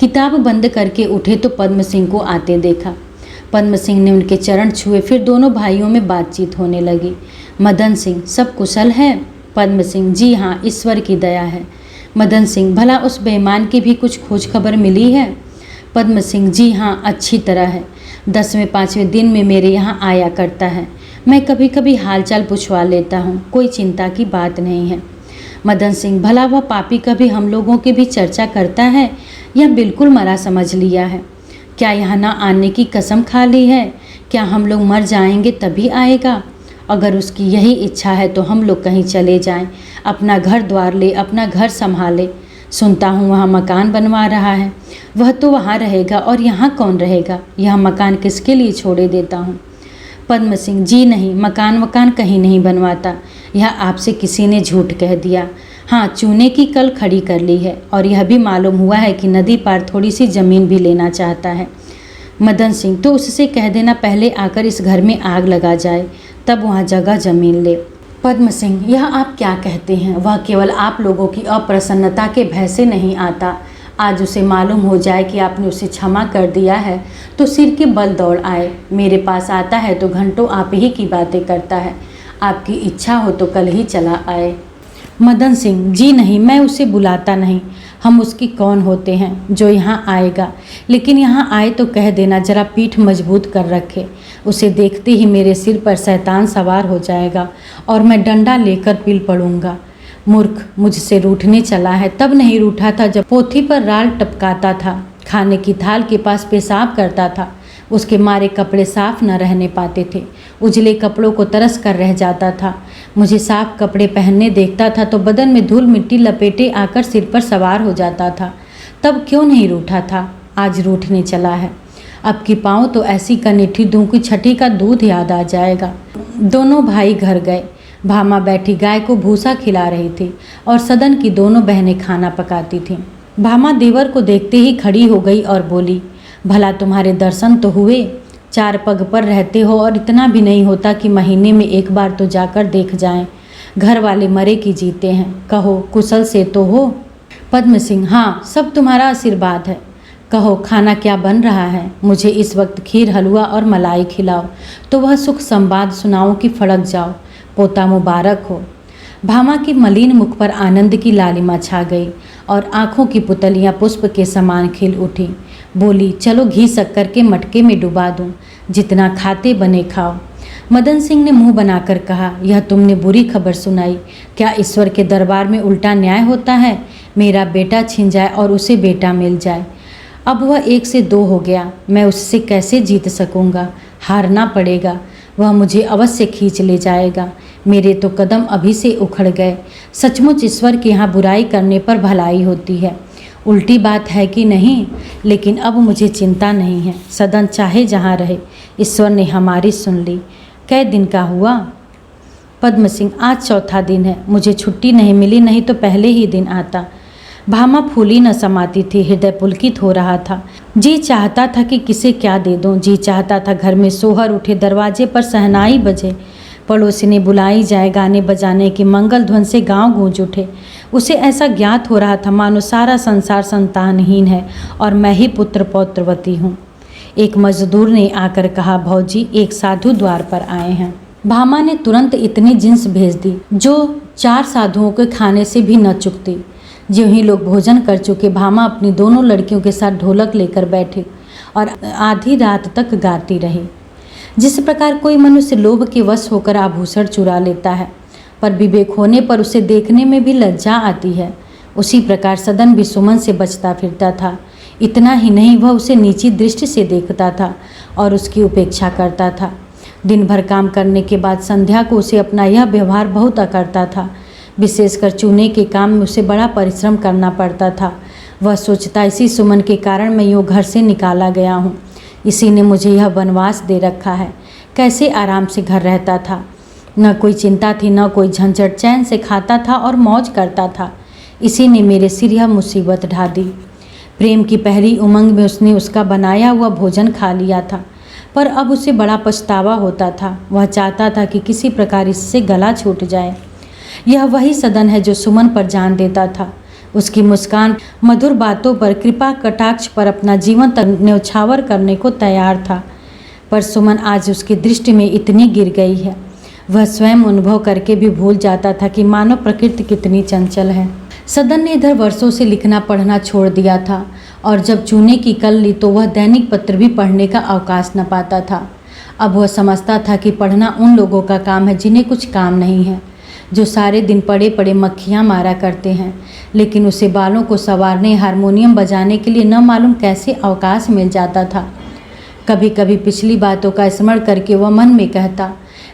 किताब बंद करके उठे तो पद्म सिंह को आते देखा। पद्म सिंह ने उनके चरण छुए, फिर दोनों भाइयों में बातचीत होने लगी। मदन सिंह, सब कुशल है? पद्म सिंह, जी हाँ, ईश्वर की दया है। मदन सिंह, भला उस बेईमान की भी कुछ खोज खबर मिली है? पद्म सिंह, जी हाँ, अच्छी तरह है। 10वें 5वें दिन में मेरे यहाँ आया करता है। मैं कभी कभी हालचाल पूछवा लेता हूँ, कोई चिंता की बात नहीं है। मदन सिंह, भला वह पापी कभी हम लोगों की भी चर्चा करता है या बिल्कुल मरा समझ लिया है? क्या यहाँ ना आने की कसम खा ली है? क्या हम लोग मर जाएंगे तभी आएगा? अगर उसकी यही इच्छा है तो हम लोग कहीं चले जाएं, अपना घर द्वार ले, अपना घर संभाले। सुनता हूँ वहाँ मकान बनवा रहा है। वह तो वहाँ रहेगा और यहाँ कौन रहेगा? यह मकान किसके लिए छोड़े देता हूँ? पद्म सिंह, जी नहीं, मकान वकान कहीं नहीं बनवाता। यह आपसे किसी ने झूठ कह दिया। हाँ, चूने की कल खड़ी कर ली है, और यह भी मालूम हुआ है कि नदी पार थोड़ी सी ज़मीन भी लेना चाहता है। मदन सिंह, तो उससे कह देना पहले आकर इस घर में आग लगा जाए, तब वहाँ जगह ज़मीन ले। पद्म सिंह, यह आप क्या कहते हैं? वह केवल आप लोगों की अप्रसन्नता के भय से नहीं आता। आज उसे मालूम हो जाए कि आपने उसे क्षमा कर दिया है तो सिर के बल दौड़ आए। मेरे पास आता है तो घंटों आप ही की बातें करता है। आपकी इच्छा हो तो कल ही चला आए। मदन सिंह, जी नहीं, मैं उसे बुलाता नहीं। हम उसकी कौन होते हैं जो यहाँ आएगा? लेकिन यहाँ आए तो कह देना, जरा पीठ मजबूत कर रखे। उसे देखते ही मेरे सिर पर शैतान सवार हो जाएगा और मैं डंडा लेकर पील पड़ूंगा। मूर्ख, मुझसे रूठने चला है। तब नहीं रूठा था जब पोथी पर राल टपकाता था, खाने की थाल के पास पेशाब करता था। उसके मारे कपड़े साफ न रहने पाते थे। उजले कपड़ों को तरस कर रह जाता था। मुझे साफ कपड़े पहनने देखता था तो बदन में धूल मिट्टी लपेटे आकर सिर पर सवार हो जाता था। तब क्यों नहीं रूठा था? आज रूठने चला है। अब की पाँव तो ऐसी कनेठी दूँ कि छठी का दूध याद आ जाएगा। दोनों भाई घर गए। भामा बैठी गाय को भूसा खिला रही थी और सदन की दोनों बहनें खाना पकाती थीं। भामा देवर को देखते ही खड़ी हो गई और बोली, भला तुम्हारे दर्शन तो हुए? 4 पग पर रहते हो और इतना भी नहीं होता कि महीने में एक बार तो जाकर देख जाएं। घर वाले मरे कि जीते हैं, कहो कुशल से तो हो? पद्म सिंह: हाँ, सब तुम्हारा आशीर्वाद है। कहो खाना क्या बन रहा है? मुझे इस वक्त खीर हलवा और मलाई खिलाओ तो वह सुख संवाद सुनाऊं कि फड़क जाओ। पोता मुबारक हो। भामा की मलिन मुख पर आनंद की लालिमा छा गई और आंखों की पुतलियां पुष्प के समान खिल उठी। बोली, चलो घी शक्कर के मटके में डुबा दूं, जितना खाते बने खाओ। मदन सिंह ने मुंह बनाकर कहा, यह तुमने बुरी खबर सुनाई। क्या ईश्वर के दरबार में उल्टा न्याय होता है? मेरा बेटा छिन जाए और उसे बेटा मिल जाए। अब वह 1 से 2 हो गया, मैं उससे कैसे जीत सकूंगा? हारना पड़ेगा, वह मुझे अवश्य खींच ले जाएगा। मेरे तो कदम अभी से उखड़ गए। सचमुच ईश्वर के यहाँ बुराई करने पर भलाई होती है। उल्टी बात है कि नहीं? लेकिन अब मुझे चिंता नहीं है। सदन चाहे जहाँ रहे, ईश्वर ने हमारी सुन ली। कै दिन का हुआ? पद्म सिंह: आज चौथा दिन है। मुझे छुट्टी नहीं मिली, नहीं तो पहले ही दिन आता। भामा फूली न समाती थी, हृदय पुलकित हो रहा था। जी चाहता था कि किसे क्या दे दूं। जी चाहता था घर में सोहर उठे, दरवाजे पर शहनाई बजे, पड़ोसिनी बुलाई जाए, गाने बजाने की मंगल ध्वन से गांव गूंज उठे। उसे ऐसा ज्ञात हो रहा था मानो सारा संसार संतानहीन है और मैं ही पुत्र पौत्रवती हूँ। एक मजदूर ने आकर कहा, भौजी एक साधु द्वार पर आए हैं। भामा ने तुरंत इतनी जिन्स भेज दी जो 4 साधुओं के खाने से भी न चुकती। ज्यों ही लोग भोजन कर चुके, भामा अपनी दोनों लड़कियों के साथ ढोलक लेकर बैठी और आधी रात तक गाती रही। जिस प्रकार कोई मनुष्य लोभ के वश होकर आभूषण चुरा लेता है, पर विवेक होने पर उसे देखने में भी लज्जा आती है, उसी प्रकार सदन भी सुमन से बचता फिरता था। इतना ही नहीं, वह उसे नीची दृष्टि से देखता था और उसकी उपेक्षा करता था। दिन भर काम करने के बाद संध्या को उसे अपना यह व्यवहार बहुत अकड़ता था। विशेषकर चूने के काम में उसे बड़ा परिश्रम करना पड़ता था। वह सोचता, इसी सुमन के कारण मैं यूँ घर से निकाला गया हूँ, इसी ने मुझे यह वनवास दे रखा है। कैसे आराम से घर रहता था, न कोई चिंता थी न कोई झंझट, चैन से खाता था और मौज करता था। इसी ने मेरे सिर यह मुसीबत ढा दी। प्रेम की पहली उमंग में उसने उसका बनाया हुआ भोजन खा लिया था, पर अब उसे बड़ा पछतावा होता था। वह चाहता था कि किसी प्रकार इससे गला छूट जाए। यह वही सदन है जो सुमन पर जान देता था। उसकी मुस्कान, मधुर बातों पर, कृपा कटाक्ष पर अपना जीवन तक न्यौछावर करने को तैयार था। पर सुमन आज उसकी दृष्टि में इतनी गिर गई है, वह स्वयं अनुभव करके भी भूल जाता था कि मानव प्रकृति कितनी चंचल है। सदन ने इधर वर्षों से लिखना पढ़ना छोड़ दिया था और जब चूने की कल ली तो वह दैनिक पत्र भी पढ़ने का अवकाश न पाता था। अब वह समझता था कि पढ़ना उन लोगों का काम है जिन्हें कुछ काम नहीं है, जो सारे दिन पड़े पड़े मक्खियाँ मारा करते हैं। लेकिन उसे बालों को संवारने, हारमोनियम बजाने के लिए न मालूम कैसे अवकाश मिल जाता था। कभी कभी पिछली बातों का स्मरण करके वह मन में कहता,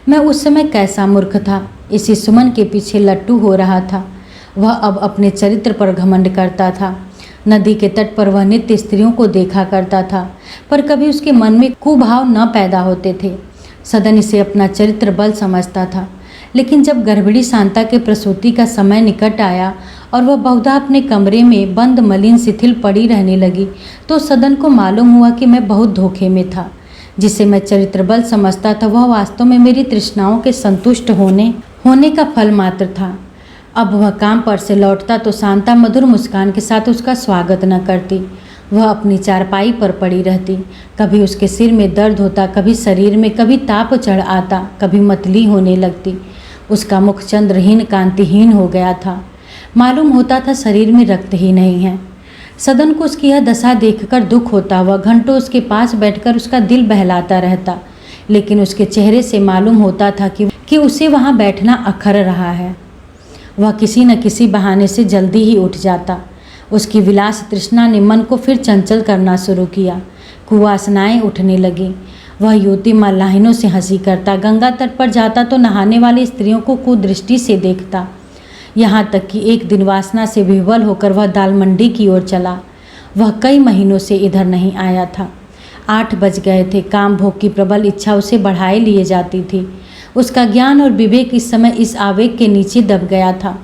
मैं उस समय कैसा मूर्ख था, इसी सुमन के पीछे लट्टू हो रहा था। वह अब अपने चरित्र पर घमंड करता था। नदी के तट पर वह नित्य स्त्रियों को देखा करता था, पर कभी उसके मन में कुभाव न पैदा होते थे। सदन इसे अपना चरित्र बल समझता था। लेकिन जब गर्भिणी शांता के प्रसूति का समय निकट आया और वह बहुधा अपने कमरे में बंद मलिन शिथिल पड़ी रहने लगी, तो सदन को मालूम हुआ कि मैं बहुत धोखे में था। जिसे मैं चरित्र बल समझता था वह वास्तव में मेरी तृष्णाओं के संतुष्ट होने का फल मात्र था। अब वह काम पर से लौटता तो शांता मधुर मुस्कान के साथ उसका स्वागत न करती। वह अपनी चारपाई पर पड़ी रहती। कभी उसके सिर में दर्द होता, कभी शरीर में, कभी ताप चढ़ आता, कभी मतली होने लगती। उसका मुख चंद्रहीन कांतिहीन हो गया था। मालूम होता था शरीर में रक्त ही नहीं है। सदन को उसकी यह दशा देखकर दुख होता। वह घंटों उसके पास बैठकर उसका दिल बहलाता रहता, लेकिन उसके चेहरे से मालूम होता था कि उसे वहाँ बैठना अखर रहा है। वह किसी न किसी बहाने से जल्दी ही उठ जाता। उसकी विलास तृष्णा ने मन को फिर चंचल करना शुरू किया। कुवासनाएं उठने लगी। वह युवती मल्लाहिनों से हंसी करता, गंगा तट पर जाता तो नहाने वाली स्त्रियों को कुदृष्टि से देखता। यहाँ तक कि एक दिन वासना से विह्वल होकर वह दाल मंडी की ओर चला। वह कई महीनों से इधर नहीं आया था। 8 बज गए थे। काम भोग की प्रबल इच्छा उसे बढ़ाए लिए जाती थी। उसका ज्ञान और विवेक इस समय इस आवेग के नीचे दब गया था।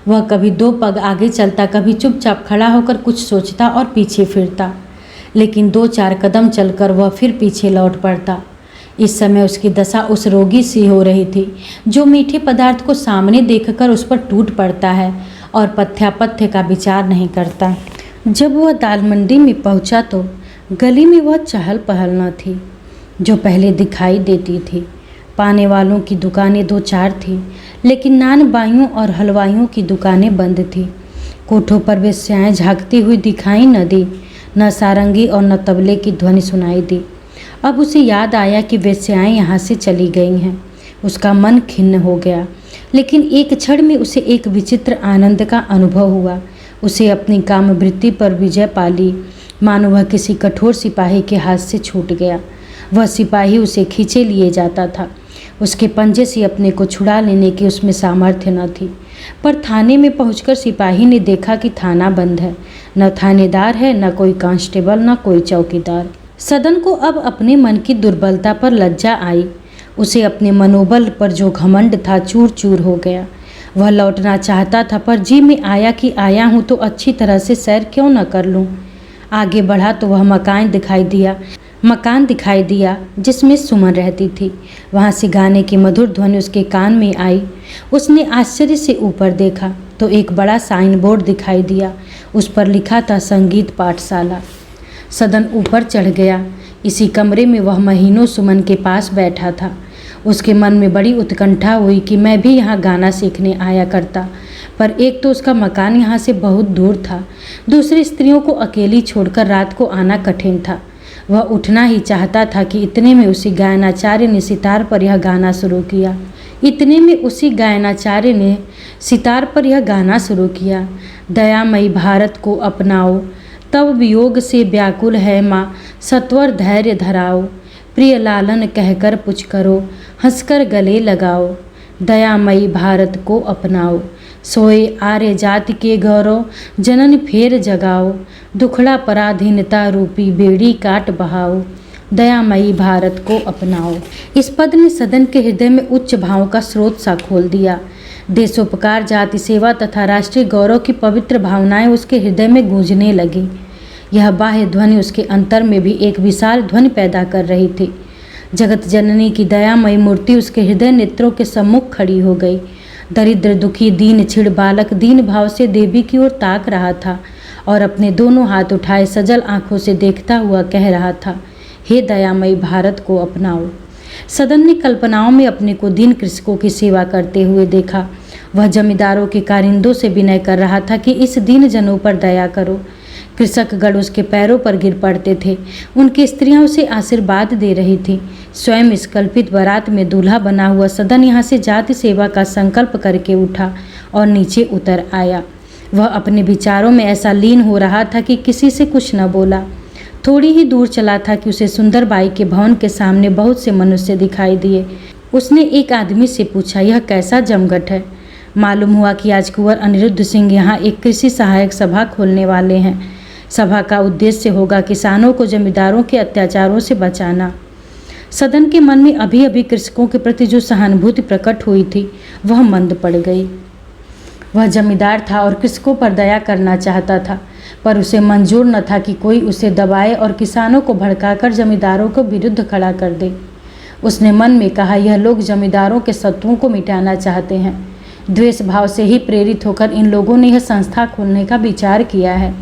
वह कभी 2 पग आगे चलता, कभी चुपचाप खड़ा होकर कुछ सोचता और पीछे फिरता। लेकिन 2-4 कदम चलकर वह फिर पीछे लौट पड़ता। इस समय उसकी दशा उस रोगी सी हो रही थी जो मीठे पदार्थ को सामने देखकर उस पर टूट पड़ता है और पथ्यापथ्य का विचार नहीं करता। जब वह दाल मंडी में पहुंचा तो गली में वह चहल पहल न थी जो पहले दिखाई देती थी। पाने वालों की दुकानें 2-4 थी, लेकिन नान बाइयों और हलवाइयों की दुकानें बंद थी। कोठों पर वेश्याएं झांकती हुई दिखाई न दी, न सारंगी और न तबले की ध्वनि सुनाई दी। अब उसे याद आया कि वेश्याएं यहाँ से चली गई हैं। उसका मन खिन्न हो गया, लेकिन एक क्षण में उसे एक विचित्र आनंद का अनुभव हुआ। उसे अपनी कामवृत्ति पर विजय पाली, मानो वह किसी कठोर सिपाही के हाथ से छूट गया। वह सिपाही उसे खींचे लिए जाता था। उसके पंजे से अपने को छुड़ा लेने की उसमें सामर्थ्य न थी। पर थाने में पहुंचकर सिपाही ने देखा कि थाना बंद है, न थानेदार है, न कोई कांस्टेबल, न कोई चौकीदार। सदन को अब अपने मन की दुर्बलता पर लज्जा आई। उसे अपने मनोबल पर जो घमंड था चूर चूर हो गया। वह लौटना चाहता था, पर जी में आया कि आया हूँ तो अच्छी तरह से सैर क्यों न कर लूँ। आगे बढ़ा तो वह मकान दिखाई दिया जिसमें सुमन रहती थी। वहाँ से गाने की मधुर ध्वनि उसके कान में आई। उसने आश्चर्य से ऊपर देखा तो एक बड़ा साइन बोर्ड दिखाई दिया। उस पर लिखा था संगीत पाठशाला। सदन ऊपर चढ़ गया। इसी कमरे में वह महीनों सुमन के पास बैठा था। उसके मन में बड़ी उत्कंठा हुई कि मैं भी यहाँ गाना सीखने आया करता, पर एक तो उसका मकान यहाँ से बहुत दूर था, दूसरी स्त्रियों को अकेली छोड़कर रात को आना कठिन था। वह उठना ही चाहता था कि इतने में उसी गायनाचार्य ने सितार पर यह गाना शुरू किया। दयामयी भारत को अपनाओ, तब वियोग से व्याकुल है माँ, सत्वर धैर्य धराओ, प्रिय लालन कहकर पुचकरो, हंसकर गले लगाओ। दयामयी भारत को अपनाओ, सोए आर्य जाति के गौरव, जनन फेर जगाओ, दुखड़ा पराधीनता रूपी बेड़ी काट बहाओ। दयामयी भारत को अपनाओ। इस पद ने सदन के हृदय में उच्च भावों का स्रोत सा खोल दिया। देशोपकार, जाति सेवा तथा राष्ट्रीय गौरव की पवित्र भावनाएं उसके हृदय में गूंजने लगी। यह बाह्य ध्वनि उसके अंतर में भी एक विशाल ध्वनि पैदा कर रही थी। जगत जननी की दयामयी मूर्ति उसके हृदय नेत्रों के सम्मुख खड़ी हो गई। दरिद्र दुखी दीन छिड़ बालक दीन भाव से देवी की ओर ताक रहा था और अपने दोनों हाथ उठाए सजल आंखों से देखता हुआ कह रहा था, हे दयामयी भारत को अपनाओ। सदन ने कल्पनाओं में अपने को दीन कृषकों की सेवा करते हुए देखा। वह जमींदारों के कारिंदों से विनय कर रहा था कि इस दीन जनों पर दया करो। कृषकगण उसके पैरों पर गिर पड़ते थे। उनकी स्त्रियां उसे आशीर्वाद दे रही थी। स्वयं इस कल्पित बारात में दूल्हा बना हुआ सदन यहाँ से जाति सेवा का संकल्प करके उठा और नीचे उतर आया। वह अपने विचारों में ऐसा लीन हो रहा था कि किसी से कुछ न बोला। थोड़ी ही दूर चला था कि उसे सुंदरबाई के भवन के सामने बहुत से मनुष्य दिखाई दिए। उसने एक आदमी से पूछा, यह कैसा जमघट है? मालूम हुआ कि आज कुंवर अनिरुद्ध सिंह यहाँ एक कृषि सहायक सभा खोलने वाले हैं। सभा का उद्देश्य होगा किसानों को जमींदारों के अत्याचारों से बचाना। सदन के मन में अभी अभी कृषकों के प्रति जो सहानुभूति प्रकट हुई थी वह मंद पड़ गई। वह जमींदार था और कृषकों पर दया करना चाहता था, पर उसे मंजूर न था कि कोई उसे दबाए और किसानों को भड़काकर जमींदारों को विरुद्ध खड़ा कर दे। उसने मन में कहा, यह लोग जमींदारों के शत्रुओं को मिटाना चाहते हैं। द्वेष भाव से ही प्रेरित होकर इन लोगों ने यह संस्था खोलने का विचार किया है।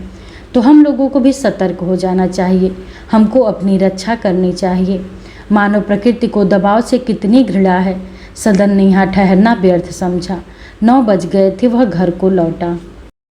तो हम लोगों को भी सतर्क हो जाना चाहिए। हमको अपनी रक्षा करनी चाहिए। मानव प्रकृति को दबाव से कितनी घृणा है। सदन ने यहाँ ठहरना व्यर्थ समझा। 9 बज गए थे। वह घर को लौटा।